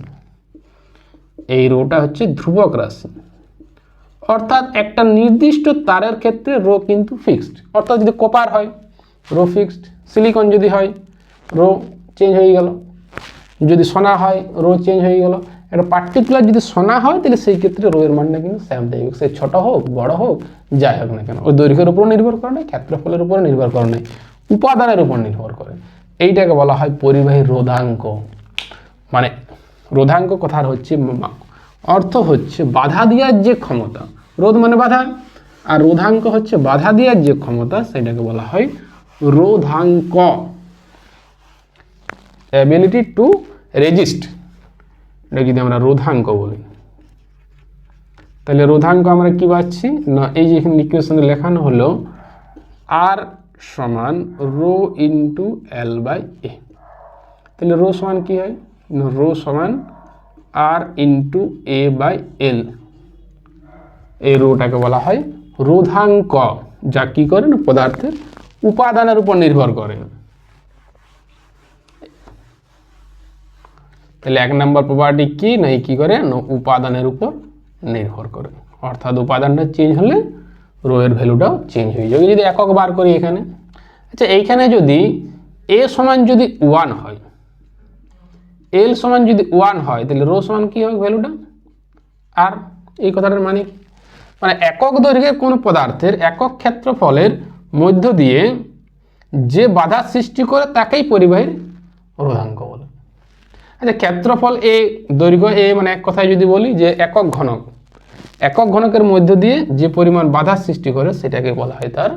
এই রোটা হচ্ছে ধ্রুবক রাশি। অর্থাৎ একটা নির্দিষ্ট তারের ক্ষেত্রে রো কিন্তু ফিক্সড। অর্থাৎ যদি কপার হয় রো ফিক্সড, সিলিকন যদি হয় রো চেঞ্জ হয়ে গেল, যদি সোনা হয় রো চেঞ্জ হয়ে গেল। একটা পার্টিকুলার যদি সোনা হয় তাহলে সেই ক্ষেত্রে রো এর মানটা কিন্তু সেম থাকবে, সে ছোট হোক বড় হোক যাই হোক না কেন। ওই দৈর্ঘ্যের উপর নির্ভর করে না, ক্ষেত্রফলের উপর নির্ভর করে না, উপাদানের উপর নির্ভর করে। এইটাকে বলা হয় পরিবাহী রোধাঙ্ক। মানে রোধাঙ্ক কথার হচ্ছে অর্থ হচ্ছে বাধা দেওয়ার যে ক্ষমতা, রোধ মানে বাধা, আর রোধাঙ্ক হচ্ছে বাধা দেওয়ার যে ক্ষমতা, সেটাকে বলা হয় রোধাঙ্ক। অ্যাবিলিটি টু রেজিস্ট, এটা যদি আমরা রোধাঙ্ক বলি, তাহলে রোধাঙ্ক আমরা কি পাচ্ছি না, এই যে এখানে ইকুয়েশনে লেখানো হলো আর সমান রো ইন্টু L/A। তাহলে রো সমান কি হয়, রো সমান আর ইন্টু A/L। এই রোটাকে বলা হয় রোধাঙ্ক, যা কি করে না পদার্থের উপাদানের উপর নির্ভর করে। তাহলে 1 নম্বর প্রপার্টি কি না, কি করে না উপাদানের উপর নির্ভর করে। অর্থাৎ উপাদানটা চেঞ্জ হলে রো এর ভ্যালুটাও চেঞ্জ হয়ে যাবে। যদি একক বার করি এখানে, আচ্ছা এইখানে যদি a সমান যদি 1 হয়, l সমান যদি 1 হয়, তাহলে রো সমান কি হবে ভ্যালুটা আর। এই কথাটার মানে মানে একক দৈর্ঘ্যের কোনো পদার্থের একক ক্ষেত্রফলের মধ্য দিয়ে যে বাধা সৃষ্টি করে তাকেই পরিবাহীর রোধাঙ্ক বলে। আচ্ছা, ক্ষেত্রফল এ, দৈর্ঘ্য এ, মানে এক কথায় যদি বলি যে একক ঘনকের মধ্য দিয়ে যে পরিমাণ বাধা সৃষ্টি করে সেটাকে বলা হয় তার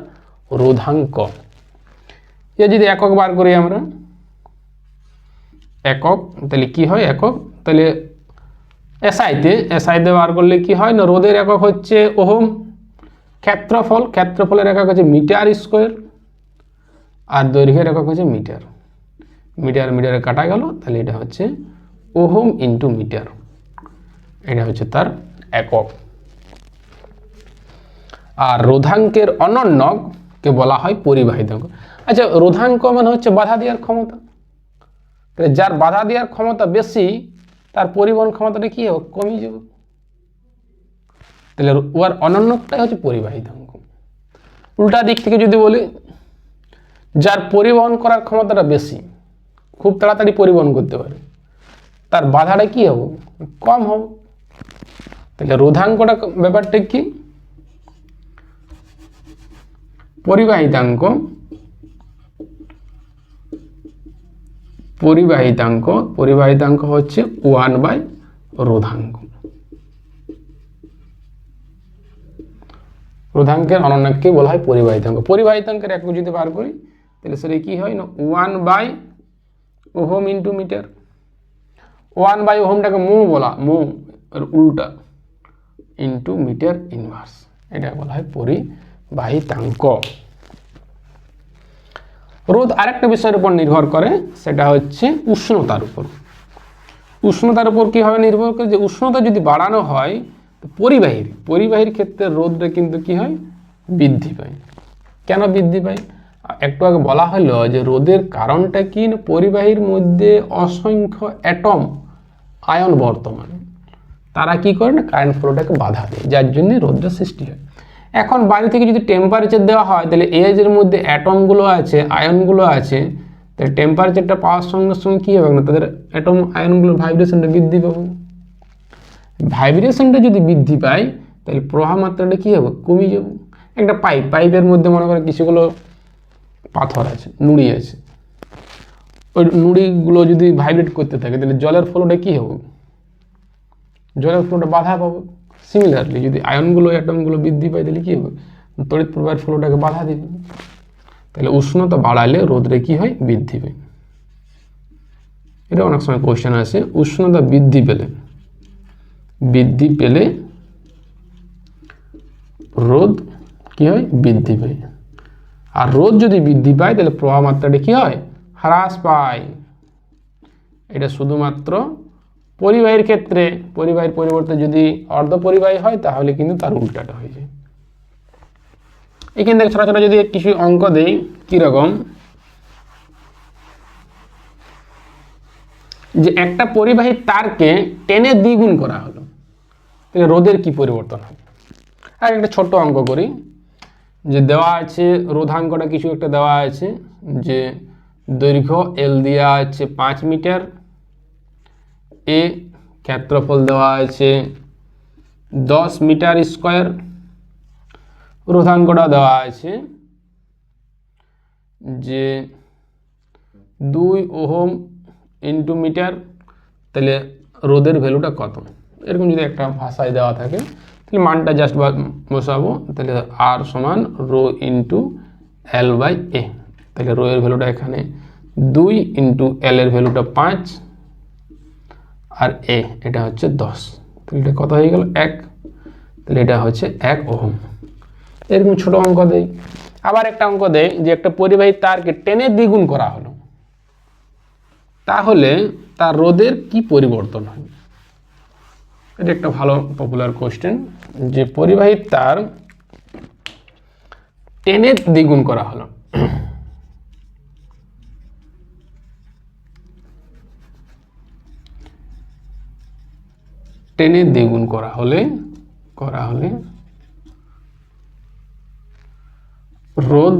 রোধাঙ্ক। এ যদি একক বার করি আমরা, একক, তাহলে কি হয় একক, তাহলে এসআইতে বার করলে কি হয় না, রোধের একক হচ্ছে ওহম, ক্ষেত্রফলের একক হচ্ছে মিটার স্কোয়ার, আর দৈর্ঘ্যের একক হচ্ছে মিটার। মিটারে কাটা গেল, তাহলে এটা হচ্ছে ওহম ইন্টু মিটার, এটা হচ্ছে তার একক। আর রোধাঙ্কের অনন্যকে বলা হয় পরিবাহিতাঙ্ক। আচ্ছা, রোধাঙ্ক মানে হচ্ছে বাধা দেওয়ার ক্ষমতা, তাহলে যার বাধা দেওয়ার ক্ষমতা বেশি তার পরিবহন ক্ষমতাটা কি হবে, কমে যাবে। তাহলে ওর অনন্যটাই হচ্ছে পরিবাহিতাঙ্ক। উল্টা দিক থেকে যদি বলি, যার পরিবহন করার ক্ষমতাটা বেশি, খুব তাড়াতাড়ি পরিবহন করতে পারে, তার বাধাটা কি হবে, কম হবে। তাহলে রোধাঙ্কটা ব্যাপারটা কি, পরিবাহিতাঙ্ক হচ্ছে 1/রোধাঙ্ক। রোধাঙ্কের অনন্যকে বলা হয় পরিবাহিতাঙ্ক। পরিবাহিতাঙ্কের একক যদি বার করি তাহলে সেটা কি হয় না, 1/ওহম ইন্টু মিটার। 1/ওহমটাকে মো এর উল্টা ইন্টু মিটার ইনভার্স, এটা বলা হয় পরিবাহিতাঙ্ক। রোধ আরেকটা বিষয়ের উপর নির্ভর করে, সেটা হচ্ছে উষ্ণতার উপর। উষ্ণতার উপর কীভাবে নির্ভর করে, যে উষ্ণতা যদি বাড়ানো হয় তো পরিবাহীর ক্ষেত্রে রোধটা কিন্তু কি হয়, বৃদ্ধি পায়। কেন বৃদ্ধি পায়, একটু আগে বলা হলো যে রোধের কারণটা কি, পরিবাহীর মধ্যে অসংখ্য অ্যাটম আয়ন বর্তমান, তারা কি করে না কারেন্ট ফ্লোটাকে বাধা দেয়, যার জন্য রোধটা সৃষ্টি হয়। এখন বাইরে থেকে যদি টেম্পারেচার দেওয়া হয়, তাহলে এজের মধ্যে অ্যাটমগুলো আছে, আয়নগুলো আছে, তাহলে টেম্পারেচারটা পাওয়ার সঙ্গে সঙ্গে কী হবে না, তাদের অ্যাটম আয়নগুলোর ভাইব্রেশনটা বৃদ্ধি পাবে। ভাইব্রেশনটা যদি বৃদ্ধি পায় তাহলে প্রবাহ মাত্রাটা কী হবে, কমে যাবে। একটা পাইপের মধ্যে মনে করে কিছুগুলো পাথর আছে, নুড়ি আছে, ওই নুড়িগুলো যদি ভাইব্রেট করতে থাকে তাহলে জলের ফ্লোটা কী হবে, জলের ফ্লোটা বাধা পাবে। সিমিলারলি যদি আয়নগুলো অ্যাটমগুলো বৃদ্ধি পায় তাহলে কী হবে, তড়িৎ প্রবাহের ফ্লোটাকে বাধা দেবে। তাহলে উষ্ণতা বাড়ালে রোধটা কী হয়, বৃদ্ধি পায়। এটা অনেক সময় কোয়েশ্চেন আসে, উষ্ণতা বৃদ্ধি পেলে রোধ কী হয়, বৃদ্ধি পায়। আর রোধ যদি বৃদ্ধি পায় তাহলে প্রবাহ মাত্রাটা কী হয়, হ্রাস পায়। এটা শুধুমাত্র পরিবাহীর ক্ষেত্রে, পরিবাহীর পরিবর্তে যদি অর্ধপরিবাহী হয় তাহলে কিন্তু তার উল্টাটা হয়ে যায়। এখান থেকে ছোটো ছোটো যদি কিছু অঙ্ক দেই, কীরকম, যে একটা পরিবাহী তারকে টেনে দ্বিগুণ করা হলো, তাহলে রোধের কি পরিবর্তন হবে। আর একটা ছোট্ট অঙ্ক করি, যে দেওয়া আছে রোধাঙ্কটা কিছু একটা দেওয়া আছে, যে দৈর্ঘ্য এল দেওয়া আছে 5 মিটার, এ ক্ষেত্রফল দেওয়া আছে 10 মিটার স্কোয়ার, রোধাঙ্কটা দেওয়া আছে যে 2 ওহম ইন্টু মিটার, তাহলে রোধের ভ্যালুটা কত, এরকম যদি একটা ভাষায় দেওয়া থাকে তাহলে মানটা জাস্ট বসাবো, তাহলে আর সমান রো ইন্টু এল বাই এ। তাহলে রো এর ভ্যালুটা এখানে 2 ইন্টু এল এর ভ্যালুটা 5 আর এ এটা হচ্ছে 10, তাহলে এটা কত হয়ে গেল 1, তাহলে এটা হচ্ছে 1 ওহম। এরকম ছোট অঙ্ক দেই। আবার একটা অঙ্ক দেয় যে একটা পরিবাহী তারকে টেনে দ্বিগুণ করা হলো, তাহলে তার রোধের কি পরিবর্তন হয়। এটা একটা ভালো পপুলার কোশ্চেন, যে পরিবাহী তার টেনে দ্বিগুণ করা হলো, টেনে দ্বিগুণ করা হলে রোধ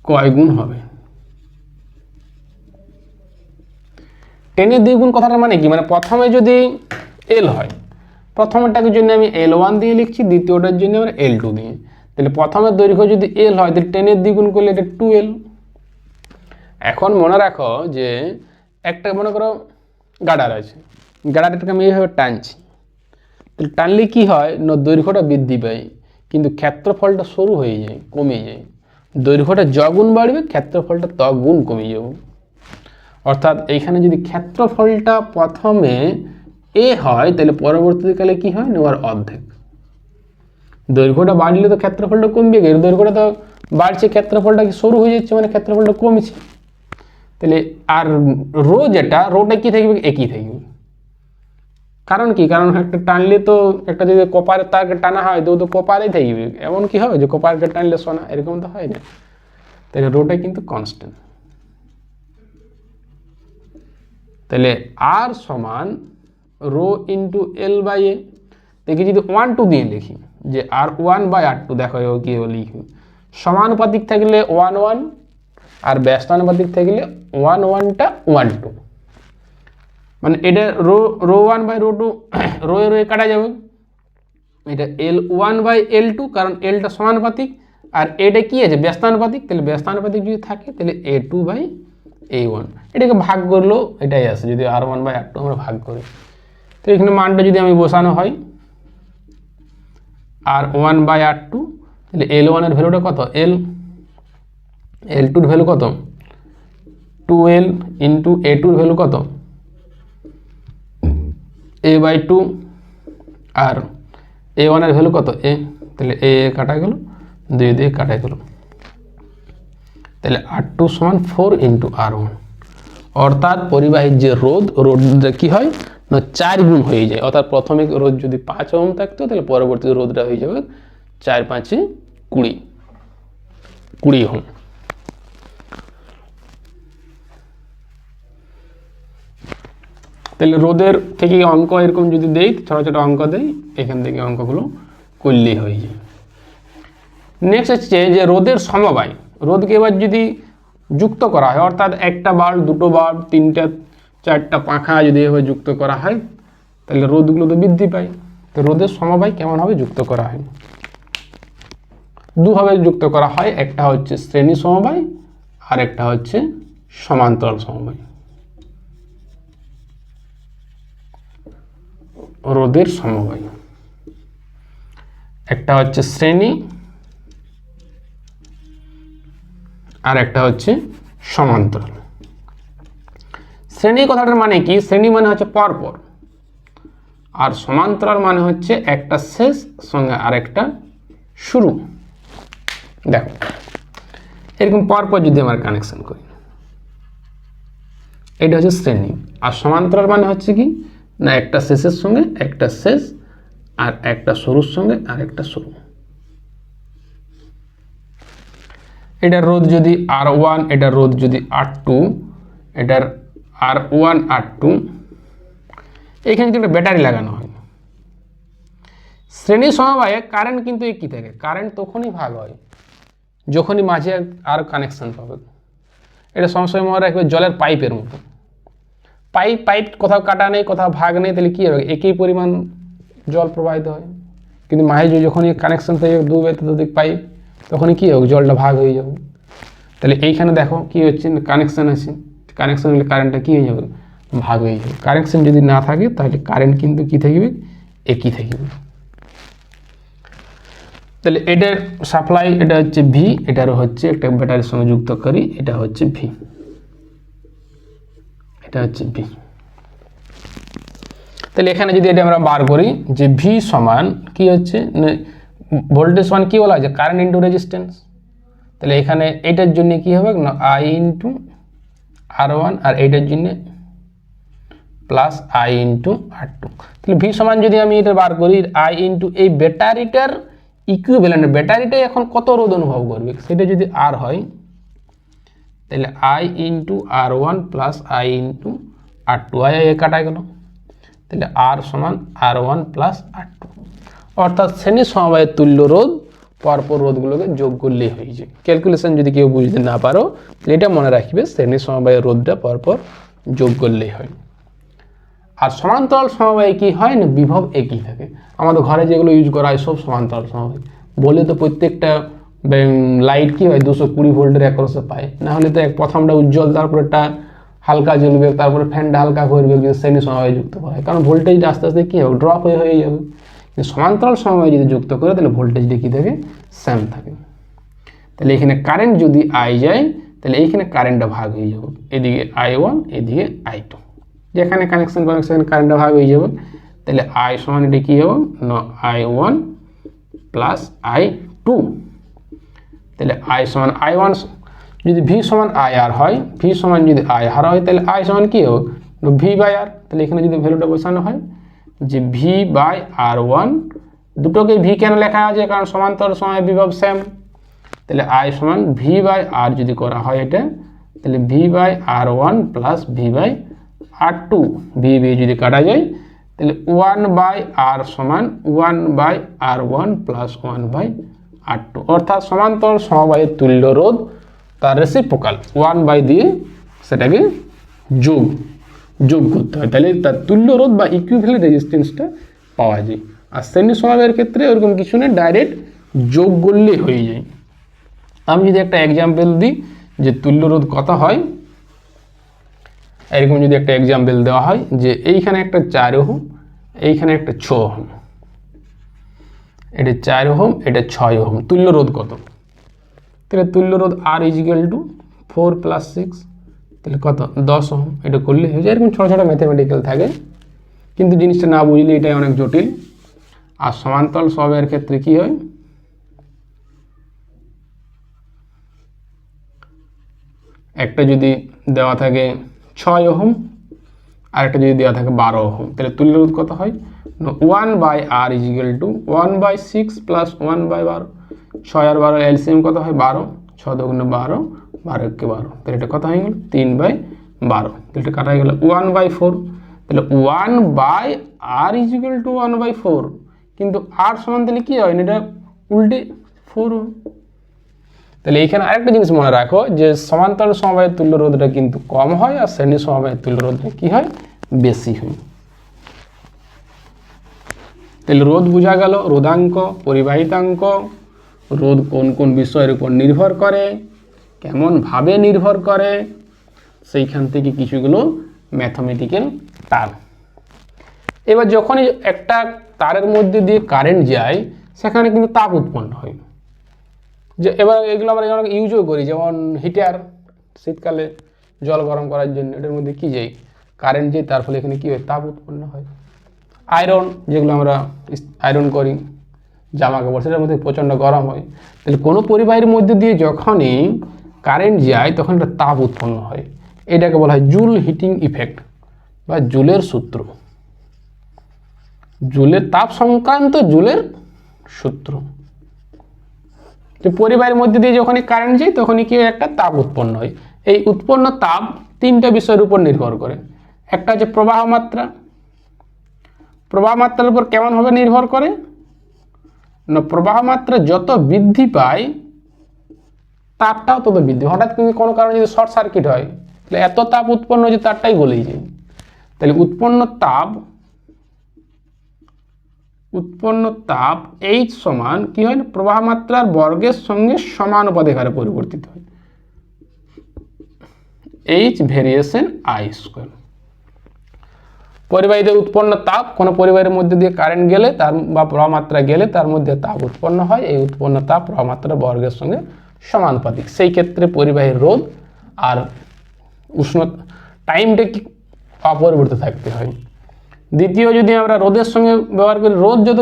কয় গুণ হবে। টেনে দ্বিগুণ কথাটার মানে কি, মানে প্রথমে যদি এল হয়, প্রথমটার জন্য আমি L1 দিয়ে লিখছি, দ্বিতীয়টার জন্য আমরা L2 দিয়ে। তাহলে প্রথমের দৈর্ঘ্য যদি L হয় তাহলে 10 এর দ্বিগুণ করলে এটা 2L। এখন মনে রাখো যে একটা মনে করো গার্ডার আছে, গার্ডারটাকে আমি এইভাবে টানছি, তাহলে টানলে কি হয় না দৈর্ঘ্যটা বৃদ্ধি পায় কিন্তু ক্ষেত্রফলটা সরু হয়ে যায়, কমে যায়। দৈর্ঘ্যটা যগুণ বাড়বে ক্ষেত্রফলটা তগুণ কমে যাবে। অর্থাৎ এইখানে যদি ক্ষেত্রফলটা প্রথমে A হয় তাহলে পরবর্তীকালে কি হয় না ওর অর্ধেক। দৈর্ঘ্যটা বাড়লে তো ক্ষেত্রফলটা কমবে, এর দৈর্ঘ্যটা তো বাড়ছে, ক্ষেত্রফলটা কি সরু হয়ে যাচ্ছে মানে ক্ষেত্রফলটা কমছে। তাহলে আর রো যেটা, রোটা কি থাকবে একই থাকবে। কারণ কি, কারণ একটা টানলে তো একটা যদি কপারের তারকে টানা হয় তো কপারেই থাকবে, এমন কি হবে যে কপারকে টানলে সোনা, এরকম তো হয় না। তাহলে রোটা কিন্তু কনস্ট্যান্ট। তাহলে আর সমান রো ইন্টু L বাই এ। দেখি যদি 1-2 দিয়ে লিখি যে R1 বাই R2, দেখো কি লিখি সমানুপাতিক থাকলে 1-1 আর ব্যস্তানুপাতিক থাকলে 1-1টা 1-2, মানে এটা রো 1 বাই রো 2 রো এ কাটা যাবে, এটা L1 বাই L2 কারণ Lটা সমানুপাতিক আর এটা কি আছে ব্যস্তানুপাতিক, তাহলে ব্যস্তানুপাতিক যদি থাকে তাহলে A2 বাই A1, এটাকে ভাগ করলেও এটাই আসে যদি R1 বাই R2 আমরা ভাগ করি। তো এখানে মানটা যদি আমি বসানো হয় R1 বাই R2 তাহলে L1 এর ভ্যালুটা কত L2 এর ভ্যালু কত 2L ইন্টু A2 এর ভ্যালু কত A বাই 2 আর A1 এর ভ্যালু কত A, তাহলে A কাটা গেল, 2 দিয়ে কাটা গেল, তাহলে R2 সমান 4 ইন্টু R1। অর্থাৎ পরিবাহীর যে রোধটা কি হয় না 4 গুণ হয়ে যায়। অর্থাৎ প্রথমে রোধ যদি 5 ওহম থাকতো তাহলে পরবর্তী রোধটা হয়ে যাবে 4-5 20 ওহম। তাহলে রোধের থেকে অঙ্ক এরকম যদি দেই, ছোট ছোট অঙ্ক দেই, এখান থেকে অঙ্কগুলো করলেই হয়ে যায়। নেক্সট হচ্ছে যে রোধের সমবায়। রোধকে এবার যদি যুক্ত করা হয়, অর্থাৎ একটা বাল্ব, দুটো বাল্ব, 3টা 4টা পাখা যদি এভাবে যুক্ত করা হয় তাহলে রোধগুলো তো বৃদ্ধি পায়। তো রোধের সমবায় কেমনভাবে যুক্ত করা হয়, দুভাবে যুক্ত করা হয়, একটা হচ্ছে শ্রেণী সমবায় আর একটা হচ্ছে সমান্তরাল সমবায়। রোধের সমবায় একটা হচ্ছে শ্রেণী আর একটা হচ্ছে সমান্তরাল। শ্রেণী কথাটার মানে কি, শ্রেণী মানে হচ্ছে পরপর, আর সমান্তরাল মানে হচ্ছে একটা শেষ সঙ্গে আর একটা শুরু। দেখো এরকম পরপর যদি আমরা কানেকশন করি, এটা হচ্ছে শ্রেণী। আর সমান্তরাল মানে হচ্ছে কি না একটা শেষের সঙ্গে একটা শেষ আর একটা শুরুর সঙ্গে আর একটা শুরু। এটা রোধ যদি R1, এটা রোধ যদি R2, এটার R1 R2, এখানে যদি একটা ব্যাটারি লাগানো হয়, শ্রেণী সমবায়ে কারেন্ট কিন্তু একই থাকে। কারেন্ট তখনই ভাগ হয় যখনই মাঝে আর কানেকশন পাবে। এটা সবসময় মনে রাখবে জলের পাইপের মতো, পাইপ কোথাও কাটা নেই, কোথাও ভাগ নেই, তাহলে কী হবে একই পরিমাণ জল প্রবাহিত হয়। কিন্তু মাঝে যখনই কানেকশন থেকে দুদিক পাইপ, তখনই কী হবে জলটা ভাগ হয়ে যাবে। তাহলে এইখানে দেখো কী হচ্ছে কানেকশান আছে, কানেকশান হলে কারেন্টটা কী হয়ে যাবে ভাগ হয়ে যাবে। কানেকশান যদি না থাকে তাহলে কারেন্ট কিন্তু কী থাকবে একই থাকবে। তাহলে এটার সাপ্লাই এটা হচ্ছে ভি, এটারও হচ্ছে একটা ব্যাটারির সঙ্গে যুক্ত করি, এটা হচ্ছে ভি, এটা হচ্ছে ভি। তাহলে এখানে যদি এটা আমরা বার করি যে ভি সমান কি হচ্ছে ভোল্টেজ সমান কি বলা হয়েছে কারেন্ট ইন্টু রেজিস্ট্যান্স। তাহলে এখানে এটার জন্য কি হবে না আই ইন্টু R1 আর এইটার জন্য প্লাস আই ইন্টু R2। তাহলে ভি সমান যদি আমি এটা বার করি আই ইন্টু এই ব্যাটারিটার ইকুইভ্যালেন্ট, ব্যাটারিটাই এখন কত রোধ অনুভব করবে সেটা যদি আর হয় তাহলে I into R1 plus I into R2, I কাটা গেল, তাহলে আর সমান R1 প্লাস R2। অর্থাৎ শ্রেণী সমবায়ের তুল্য রোধ পরপর রোধগুলোকে যোগ করলেই হয়ে যায়। ক্যালকুলেশন যদি কেউ বুঝতে না পারো তাহলে এটা মনে রাখবে শ্রেণী সমবায়ের রোধটা পরপর যোগ করলেই হয়। আর সমান্তরাল সমবায়ে কি হয় না বিভব একই থাকে। আমাদের ঘরে যেগুলো ইউজ করা হয় সব সমান্তরাল সমবায়। বলে তো প্রত্যেকটা লাইট কি হয় 220 ভোল্টের একরসে পায়, না হলে তো প্রথমটা উজ্জ্বল, তারপরেটা হালকা জ্বলবে, তারপরে ফ্যানটা হালকা করবে, যদি শ্রেণী সমবায় যুক্ত করা হয়, কারণ ভোল্টেজটা আস্তে আস্তে কী হবে, ড্রপ হয়ে যাবে। কিন্তু সমান্তরাল সমবায় যদি যুক্ত করে তাহলে ভোল্টেজটা কী থাকে, সেম থাকে। তাহলে এখানে কারেন্ট যদি আই যায় তাহলে এইখানে কারেন্টটা ভাগ হয়ে যাবে, এদিকে I1 এদিকে I2, যেখানে কানেকশন কারেন্টটা ভাগ হয়ে যাবে। তাহলে I সমান এটা কী হবে না I1 প্লাস I2। তাহলে I সমান I1, যদি V সমান IR হয়, V সমান যদি IR হয় তাহলে I সমান কী হবে V/R। তাহলে এখানে যদি ভ্যালুটা বসানো হয় যে V/R1, দুটোকে V কেন লেখা আছে, কারণ সমান্তরাল সমবায় বিভব সেম। তাহলে I সমান V/R যদি করা হয় এটা, তাহলে V/R1 প্লাস V/R2, V যদি কাটা যায় তাহলে 1/R সমান 1/R1 প্লাস 1/R2, অর্থাৎ সমান্তরাল সমবায়ের তুল্য রোধ তার রেসিপ্রোকাল 1 দিয়ে সেটাকে যোগ করতে হয়, তাহলে তার তুল্য রোধ বা ইকুইভ্যালেন্ট রেজিস্ট্যান্সটা পাওয়া যায়। আর শ্রেণী সমবায়ের ক্ষেত্রে ওরকম কিছু না, ডাইরেক্ট যোগ করলেই হয়ে যায়। আমি যদি একটা এক্সাম্পল দিই যে তুল্য রোধ কত হয়, এরকম যদি একটা এক্সাম্পল দেওয়া হয় যে এইখানে একটা 4 ওহম, এইখানে একটা 6 ওহম, এটা 4 ওহম, এটা 6 ওহম, তুল্য রোধ কত? তাহলে তুল্য রোধ R = 4 + 6, তাহলে কত 10 ওহম। এটা করলে হয়ে যায়। এরকম ছোটো ছোটো ম্যাথমেটিক্যাল থাকে, কিন্তু জিনিসটা না বুঝলে এটাই অনেক জটিল। আর সমান্তরাল সমবায়ের ক্ষেত্রে কি হয়, একটা যদি দেওয়া থাকে 6 ওহম আর একটা যদি দেওয়া থাকে 12 ওহম, তাহলে তুল্য রোধ কত হয়, 1/R = 1/6 প্লাস 1/12, 6 আর 12 এলসিএম কত হয় 12, 6 × 12, 12 × 12, তাহলে এটা কত হয়ে গেল 3/12, তাহলে এটা কাটা হয়ে গেল 1/4। তাহলে 1/R = 1/4, কিন্তু R সমান তাহলে কী হয়, এটা উল্টে 4 ওহম। তাহলে এইখানে আরেকটা জিনিস মনে রাখো যে সমান্তরাল সমবায়ের তুল্য রোধটা কিন্তু কম হয় আর শ্রেণী সমবায়ের তুল্য রোধটা কী হয়, বেশি হয়। তাহলে রোধ বোঝা গেল, রোধাঙ্ক, পরিবাহিতাঙ্ক, রোধ কোন কোন বিষয়ের উপর নির্ভর করে, কেমনভাবে নির্ভর করে, সেইখান থেকে কিছুগুলো ম্যাথমেটিক্যাল টার্ম। এবার যখনই একটা তারের মধ্যে দিয়ে কারেন্ট যায় সেখানে কিন্তু তাপ উৎপন্ন হয়। যে এবার এগুলো আমরা অনেক ইউজও করি, যেমন হিটার, শীতকালে জল গরম করার জন্য এটার মধ্যে কী যায়, কারেন্ট যায়, তার ফলে এখানে কী হয়, তাপ উৎপন্ন হয়। আয়রন, যেগুলো আমরা আয়রন করি জামা কাপড়, সেটার মধ্যে প্রচণ্ড গরম হয়। তাহলে কোনো পরিবাহীর মধ্যে দিয়ে যখনই কারেন্ট যায় তখন একটা তাপ উৎপন্ন হয়, এটাকে বলা হয় জুল হিটিং ইফেক্ট বা জুলের সূত্র, জুলের তাপ সংক্রান্ত জুলের সূত্র। যে পরিবাহের মধ্যে দিয়ে যখনই কারেন্ট যায় তখনই কি একটা তাপ উৎপন্ন হয়। এই উৎপন্ন তাপ তিনটা বিষয়ের উপর নির্ভর করে। একটা হচ্ছে প্রবাহ মাত্রা, প্রবাহ মাত্রার উপর কেমনভাবে নির্ভর করে না, প্রবাহ মাত্রা যত বৃদ্ধি পায় তাপটাও তত বৃদ্ধি। হঠাৎ করে কোনো কারণে যদি শর্ট সার্কিট হয় তাহলে এত তাপ উৎপন্ন যে তারটাই গলেই যায়। তাহলে উৎপন্ন তাপ H সমান কি হয়, প্রবাহ মাত্রার বর্গের সঙ্গে সমানুপাতিক হারে পরিবর্তিত হয়, H ভেরিয়েশন I²। পরিবাহীতে উৎপন্ন তাপ, কোনো পরিবাহীর মধ্যে দিয়ে কারেন্ট গেলে তার বা প্রবাহ মাত্রা গেলে তার মধ্যে তাপ উৎপন্ন হয়, এই উৎপন্ন তাপ প্রবাহ মাত্রার বর্গের সঙ্গে সমানুপাতিক। সেই ক্ষেত্রে পরিবাহীর রোধ আর উষ্ণতা টাইমটা কি অপরিবর্তিত থাকতে হয়। দ্বিতীয়, যদি আমরা রোদের সঙ্গে ব্যবহার করি, রোদ যত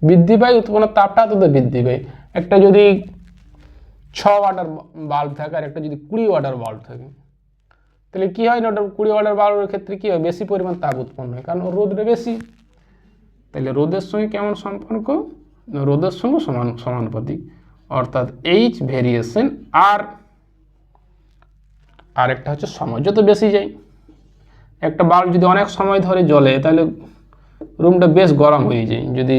বৃদ্ধি পায় উৎপন্ন তাপটা তত বৃদ্ধি পায়। একটা যদি 6 ওয়াটের বাল্ব থাকে আর একটা যদি 20 ওয়াটের বাল্ব থাকে, তাহলে কী হয় না, ওটা 20 ওয়াটের বাল্বের ক্ষেত্রে কী হয়, বেশি পরিমাণ তাপ উৎপন্ন হয়, কারণ রোদটা বেশি। তাহলে রোদের সঙ্গে কেমন সম্পর্ক, রোদের সঙ্গে সমানুপাতিক, অর্থাৎ H ভেরিয়েশন আর একটা হচ্ছে সময়, যত বেশি যায়। একটা বাল্ব যদি অনেক সময় ধরে জ্বলে তাহলে রুমটা বেশ গরম হয়ে যায়, যদি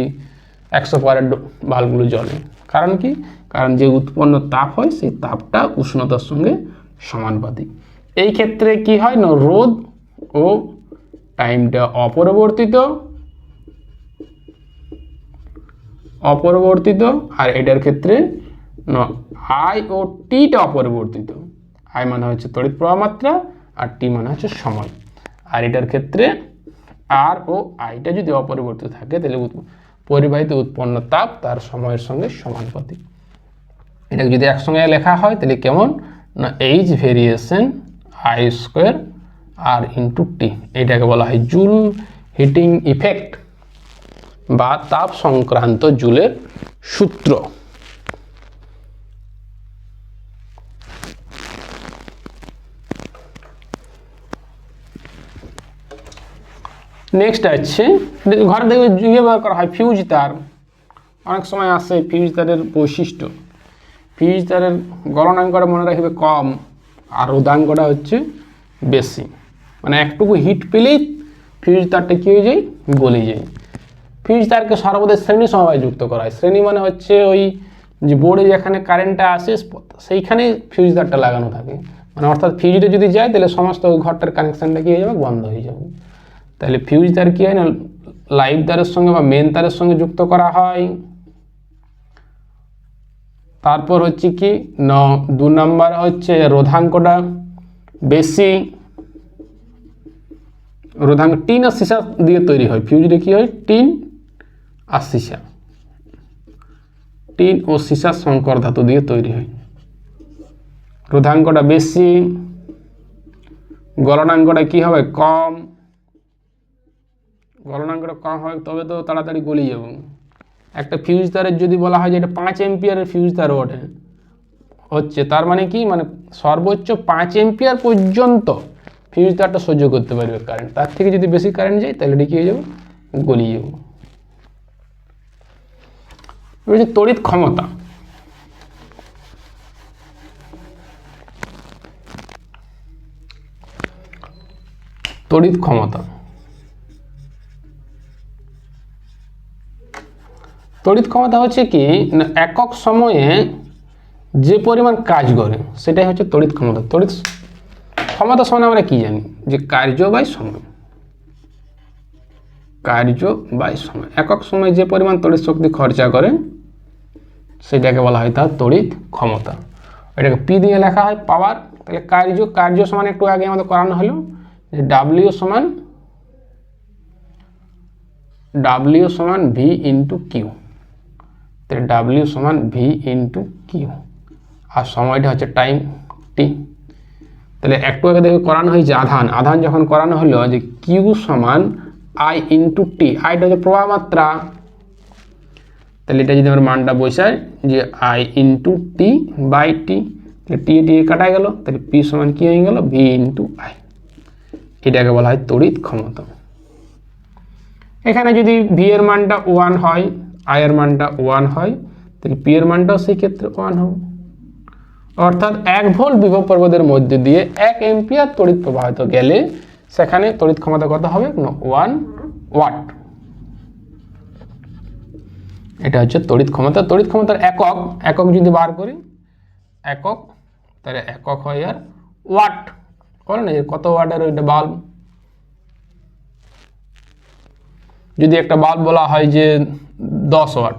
100 ওয়াটের বাল্বগুলো জ্বলে। কারণ কি, কারণ যে উৎপন্ন তাপ হয় সেই তাপটা উষ্ণতার সঙ্গে সমানুপাতিক। এই ক্ষেত্রে কি হয় না, রোধ ও টাইমটা অপরিবর্তিত, অপরিবর্তিত, আর এটার ক্ষেত্রে আই ও টিটা অপরিবর্তিত। আই মানে হচ্ছে তড়িৎ প্রবাহ মাত্রা, আর টি মানে হচ্ছে সময়। আর এটার ক্ষেত্রে আর ও আইটা যদি অপরিবর্তিত থাকে তাহলে পরিবাহিত উৎপন্ন তাপ তার সময়ের সঙ্গে সমানুপাতিক। এটাকে যদি একসঙ্গে লেখা হয় তাহলে কেমন না, H variation I square R into T. এটাকে বলা হয় জুল হিটিং ইফেক্ট বা তাপ সংক্রান্ত জুলের সূত্র। নেক্সট আছে ঘরে দেখবে ব্যবহার করা হয় ফিউজ তার। অনেক সময় আসে ফিউজ তারের বৈশিষ্ট্য। ফিউজ তারের গলনাঙ্কটা মনে রাখবে কম, আর রোধাঙ্কটা হচ্ছে বেশি। মানে একটুকু হিট পেলেই ফিউজ তারটা কী হয়ে যায়, গলে যায়। ফিউজ তারকে সর্বদা শ্রেণী সমবায় যুক্ত করা হয়। শ্রেণী মানে হচ্ছে ওই যে বোর্ডে যেখানে কারেন্টটা আসে সেইখানে ফিউজ তারটা লাগানো থাকে। মানে অর্থাৎ ফিউজটা যদি যায় তাহলে সমস্ত ওই ঘরটার কানেকশানটা কী হয়ে যাবে, বন্ধ হয়ে যাবে। তাহলে ফিউজ তার কী হয় না, লাইভ তারের সঙ্গে বা মেন তারের সঙ্গে যুক্ত করা হয়। তারপর হচ্ছে কি 2 নম্বর হচ্ছে রোধাঙ্কটা বেশি। রোধাঙ্ক টিন আর সীসা দিয়ে তৈরি হয়। ফিউজটা কি হয়, টিন আর সীসা, টিন ও সীসা সংকর ধাতু দিয়ে তৈরি হয়। রোধাঙ্কটা বেশি, গলনাঙ্কটা কি হবে, কম। গলনাঙ্কটা কম হয় তবে তো তাড়াতাড়ি গলে যাবে। একটা ফিউজ তারের যদি বলা হয় যে এটা 5 এম্পিয়ারের ফিউজ তার ওঠে হচ্ছে, তার মানে কি, মানে সর্বোচ্চ 5 এম্পিয়ার পর্যন্ত ফিউজ তারটা সহ্য করতে পারবে কারেন্ট। তার থেকে যদি বেশি কারেন্ট যায় তাহলে এটা কি হয়ে যাবে, গলিয়ে যাবে। এবার যে তড়িৎ ক্ষমতা, তড়িৎ ক্ষমতা তড়িৎ ক্ষমতা হচ্ছে কি না, একক সময়ে যে পরিমাণ কাজ করে সেটাই হচ্ছে তড়িৎ ক্ষমতা। তড়িৎ ক্ষমতা সমান আমরা কি জানি, যে কার্য বাই সময়। কার্য বাই সময়, একক সময় যে পরিমাণ তড়িৎ শক্তি খরচা করে সেটাকে বলা হয় তার তড়িৎ ক্ষমতা। এটাকে পি দিয়ে লেখা হয় পাওয়ার। তাহলে কার্য সমান একটু আগে আমাদের করানো হলো যে ডাব্লিউ সমান ভি ইন্টু কিউ। তাহলে ডাব্লিউ সমান ভি ইন্টু কিউ, আর সময়টা হচ্ছে টাইম টি। তাহলে একটু আগে দেখে করানো হয়েছে আধান যখন করানো হলো যে কিউ সমান আই ইন্টু টি। আইটা হচ্ছে প্রবাহ মাত্রা। তাহলে এটা যদি আমরা মানটা বসাই যে I into T by T, তাহলে টি কাটা গেল, তাহলে পি সমান কি হয়ে গেল, ভি ইন্টু আই। এটাকে বলা হয় তড়িৎ ক্ষমতা। এখানে যদি ভি এর মানটা 1 হয়, আই এর মানটা 1 হয়, তাহলে পি এর মানটাও সেই ক্ষেত্রে 1 হবে। অর্থাৎ 1 ভোল্ট বিভব পর্বতের মধ্যে দিয়ে 1 এম্পিয়ার তড়িৎ প্রবাহিত গেলে সেখানে তড়িৎ ক্ষমতা কত হবে, 1 ওয়াট। এটা হচ্ছে তড়িৎ ক্ষমতা। তড়িৎ ক্ষমতার একক যদি বার করি, একক, তাহলে একক হয় আর ওয়াট। বলো না যে কত ওয়াটের ওইটা বাল্ব। যদি একটা বাল্ব বলা হয় যে 10 ওয়াট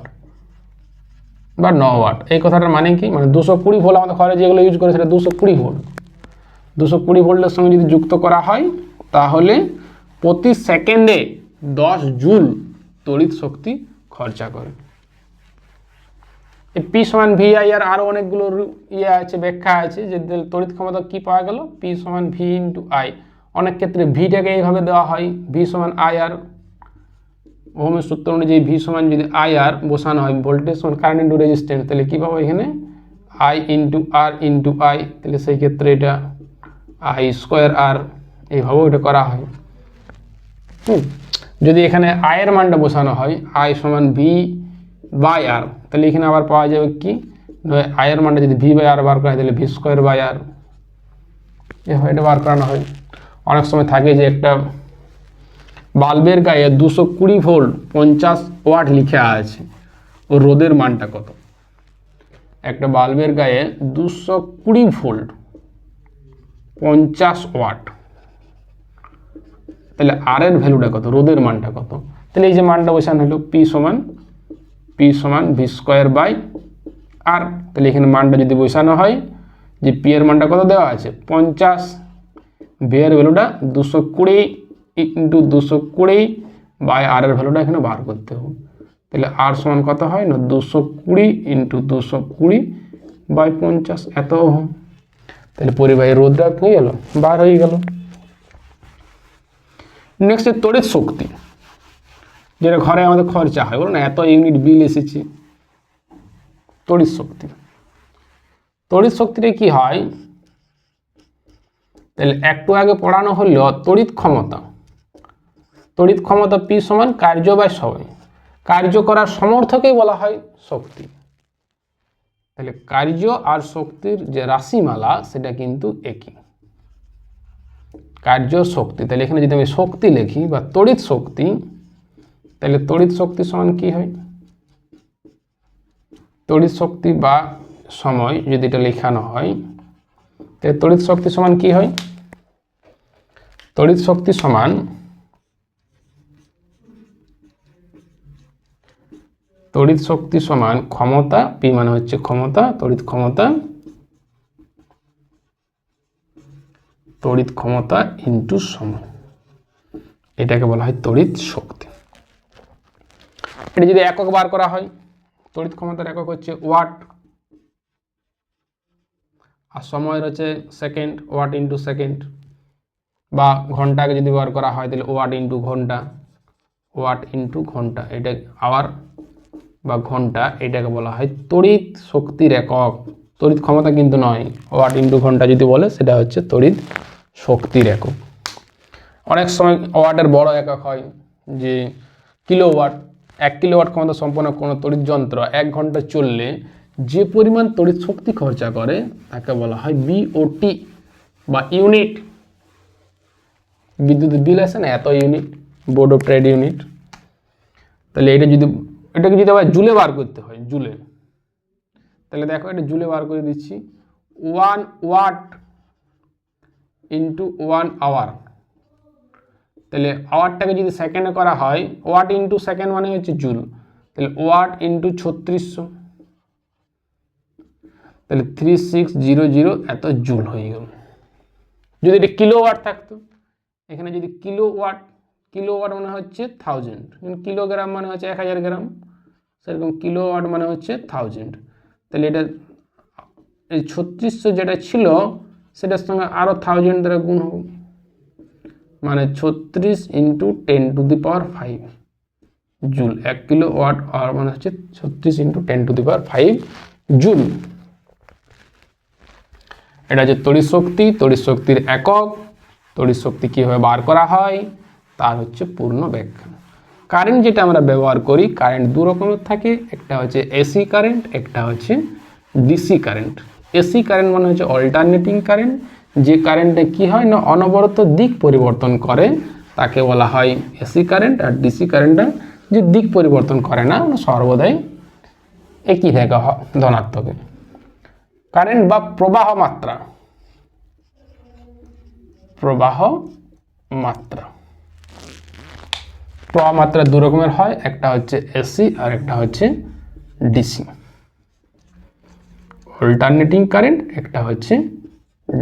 বা 9 ওয়াট, এই কথাটার মানে কি, মানে 220 ভোল্ট আমাদের ঘরে যেগুলো ইউজ করে সেটা 220 ভোল্ট। 220 ভোল্টের সঙ্গে যদি যুক্ত করা হয় তাহলে প্রতি সেকেন্ডে 10 জুল তড়িৎ শক্তি খরচা করে। এই পি সমান ভি আই আর আরও অনেকগুলো আছে, ব্যাখ্যা আছে যে তড়িৎ ক্ষমতা কি পাওয়া গেল, পি সমান ভি ইন্টু আই। অনেক ক্ষেত্রে ভিটাকে এইভাবে দেওয়া হয়, ভি সমান আই আর। ওহমের সূত্র অনুযায়ী ভি সমান যদি আই আর বসানো হয়, ভোল্টেজ সমান কারেন্ট ইন্টু রেজিস্ট্যান্স, তাহলে কী পাবো এখানে I into R into I. তাহলে সেই ক্ষেত্রে এটা আই স্কোয়ার আর, এইভাবেও এটা করা হয়। যদি এখানে আয়ের মানটা বসানো হয় আই সমান ভি বাই আর, তাহলে এখানে আবার পাওয়া যাবে কি, আয়ের মানটা যদি ভি বাই আর বার করা হয় তাহলে ভি স্কোয়ার বাই আর, এভাবে এটা বার করানো হয়। অনেক সময় থাকে যে একটা বাল্বের গায়ে 220 ভোল্ট 50 ওয়াট লিখা আছে, ও রোদের মানটা কত। একটা বাল্বের গায়ে 220 ভোল্ট 50 ওয়াট, তাহলে আর এর ভ্যালুটা কত, রোদের মানটা কত। তাহলে এই যে মানটা বসানো হলো পি সমান পি সমান ভি স্কোয়ার বাই আর। তাহলে এখানে মানটা যদি বসানো হয় যে পি এর মানটা কত দেওয়া আছে 50, ভি এর ভ্যালুটা 220 ইন্টু 220 বাই আর এর ভ্যালুটা এখানে বার করতে হবে। তাহলে আর সমান কত হয় না 220 ইন্টু 220 বাই 50 এত ওহম। তাহলে পরিবাহী রোধটা হয়ে গেল, বার হয়ে গেল। নেক্সট তড়িৎ শক্তি, যেটা ঘরে আমাদের খরচা হয়, বলো না এত ইউনিট বিল এসেছে। তড়িৎ শক্তি, তড়িৎ শক্তিটা কি হয়, তাহলে একটু আগে পড়ানো হলো তড়িৎ ক্ষমতা। তড়িৎ ক্ষমতা পি সমান কার্য বাই সময়। কার্য করার সমর্থকেই বলা হয় শক্তি। তাহলে কার্য আর শক্তির যে রাশিমালা সেটা কিন্তু একই, কার্য শক্তি। তাহলে এখানে যদি আমি শক্তি লিখি বা তড়িৎ শক্তি, তাহলে তড়িৎ শক্তি সমান কি হয়, তড়িৎ শক্তি বা সময় যদি এটা লেখানো হয়, তাহলে তড়িৎ শক্তি সমান কি হয়, তড়িৎ শক্তি সমান তড়িৎ শক্তি সমান ক্ষমতা, পি মানে হচ্ছে ক্ষমতা, তড়িৎ ক্ষমতা, তড়িৎ ক্ষমতা ইন্টু সময়, এটাকে বলা হয় তড়িৎ শক্তি। এটা যদি একক বার করা হয়, তড়িৎ ক্ষমতার একক হচ্ছে ওয়াট, আর সময়ের হচ্ছে সেকেন্ড, ওয়াট ইন্টু সেকেন্ড। বা ঘন্টাকে যদি বার করা হয় তাহলে ওয়াট ইন্টু ঘন্টা, ওয়াট ইন্টু ঘন্টা, এটা আওয়ার বা ঘন্টা, এটাকে বলা হয় তড়িৎ শক্তির একক। তড়িৎ ক্ষমতা কিন্তু নয়, ওয়াট ইন্টু ঘন্টা যদি বলে সেটা হচ্ছে তড়িৎ শক্তির একক। অনেক সময় ওয়াটের বড় একক হয়, যে কিলোওয়াট। 1 কিলোওয়াট ক্ষমতা সম্পন্ন কোনো তড়িৎ যন্ত্র 1 ঘন্টা চললে যে পরিমাণ তড়িৎ শক্তি খরচা করে তাকে বলা হয় বিওটি বা ইউনিট। বিদ্যুৎ বিল আছে না এত unit, board of trade unit. তাহলে এটা যদি এটাকে যদি আবার জুলে বার করতে হয়, জুলে, তাহলে দেখো এটা জুলে বার করে দিচ্ছি। 1 ওয়াট ইন্টু 1 আওয়ার। তাহলে আওয়ারটাকে যদি সেকেন্ডে করা হয়, ওয়াট ইন্টু সেকেন্ড মানে হচ্ছে জুল, তাহলে ওয়াট ইন্টু 3600, তাহলে 3600 এত জুল হয়ে গেল। যদি এটা কিলোওয়াট থাকতো, এখানে যদি কিলোওয়াট, কিলোওয়াট মানে হচ্ছে 1000, কিলোগ্রাম মানে হচ্ছে 1000 গ্রাম, সেরকম কিলোওয়াট মানে হচ্ছে 1000। তাহলে এটা এই 3600 যেটা ছিল সেটার সঙ্গে আরও 1000 দ্বারা গুণ হবে, মানে 36 ইন্টু 10⁵ জুল। 1 কিলোওয়াট আর মানে হচ্ছে 36 ইন্টু 10⁵ জুল। এটা হচ্ছে তড়িৎ শক্তি, তড়িৎ শক্তির একক, তড়িৎ শক্তি কীভাবে বার করা হয় তার হচ্ছে পূর্ণ ব্যাখ্যা। কারেন্ট যেটা আমরা ব্যবহার করি, কারেন্ট দু রকমের থাকে, একটা হচ্ছে এসি কারেন্ট, একটা হচ্ছে ডিসি কারেন্ট। এসি কারেন্ট মানে হচ্ছে অল্টারনেটিং কারেন্ট, যে কারেন্টে কি হয় না অনবরত দিক পরিবর্তন করে তাকে বলা হয় এসি কারেন্ট। আর ডিসি কারেন্টটা যে দিক পরিবর্তন করে না, সর্বদাই একই থাকে ধনাত্মকে। কারেন্ট বা প্রবাহ মাত্রা, প্রবাহ মাত্রা, প্রবাহ মাত্রা দু রকমের হয়, একটা হচ্ছে এসি আর একটা হচ্ছে ডিসি। অল্টারনেটিং কারেন্ট, একটা হচ্ছে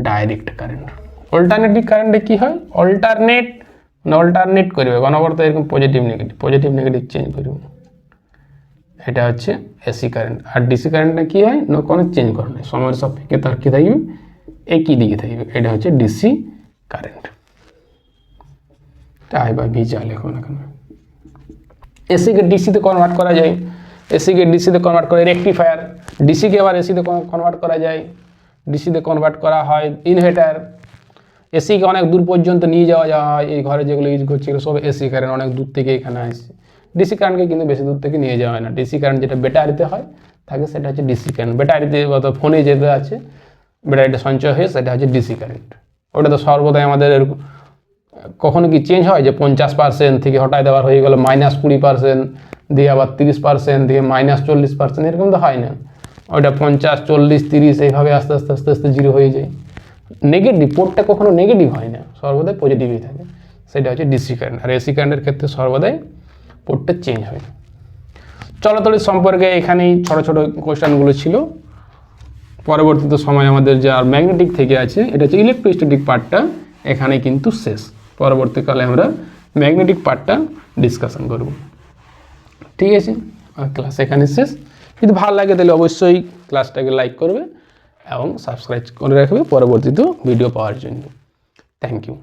ডাইরেক্ট কারেন্ট। অল্টারনেটিং কারেন্টে কি হয়, অল্টারনেট করবে অনবরত, এরকম পজিটিভ নেগেটিভ চেঞ্জ করবে, এটা হচ্ছে এসি কারেন্ট। আর ডিসি কারেন্টটা কি হয় না কোনো চেঞ্জ করে না, সময়ের সাপেক্ষে তার কি থাকবে একই দিকে থাকবে, এটা হচ্ছে ডিসি কারেন্ট। তাই বা ভিজা লেখো না কেন। এসিকে ডিসিতে কনভার্ট করা যায়, এসিকে ডিসিতে কনভার্ট করে রেকটিফায়ার, ডিসিকে আবার এসিতে কনভার্ট করা যায়, ডিসিতে কনভার্ট করা হয় ইনভার্টার। এসিকে অনেক দূর পর্যন্ত নিয়ে যাওয়া হয়, এই ঘরে যেগুলো ইউজ করছে সব এসি কারেন্ট অনেক দূর থেকে এখানে আসছে। ডিসি কারেন্টকে কিন্তু বেশি দূর থেকে নিয়ে যাওয়া হয় না, ডিসি কারেন্ট যেটা ব্যাটারিতে হয় থাকে সেটা হচ্ছে ডিসি কারেন্ট। ব্যাটারিতে অথবা ফোনে যেটা আছে ব্যাটারিটা সঞ্চয় হয়ে সেটা হচ্ছে ডিসি কারেন্ট। ওটা তো সর্বদাই আমাদের কখনো কি চেঞ্জ হয় যে 50% থেকে হঠাৎ আবার হয়ে গেল -20%, দিয়ে আবার 30%, দিয়ে -40%, এরকম তো হয় না। ওইটা 50, 40, 30 এইভাবে আস্তে আস্তে আস্তে আস্তে জিরো হয়ে যায়। নেগেটিভ পোর্টটা কখনো নেগেটিভ হয় না, সর্বদাই পজিটিভই থাকে, সেটা হচ্ছে ডিসি কারেন্ট। আর এসি কারেন্টের ক্ষেত্রে সর্বদাই পোর্টটা চেঞ্জ হয়। চলতড়িৎ সম্পর্কে এখানেই ছোট ছোট কোশ্চেনগুলো ছিল। পরবর্তীতে সময় আমাদের যে আর ম্যাগনেটিক থেকে আছে, এটা হচ্ছে ইলেকট্রোস্ট্যাটিক পার্টটা, এখানে কিন্তু শেষ। পরবর্তীকালে আমরা ম্যাগনেটিক পার্টটা ডিসকাশন করব। ঠিক আছে, ক্লাস এখানে শেষ। যদি ভালো লাগে তাহলে অবশ্যই ক্লাসটাকে লাইক করবে এবং সাবস্ক্রাইব করে রাখবে পরবর্তীতে ভিডিও পাওয়ার জন্য। Thank you.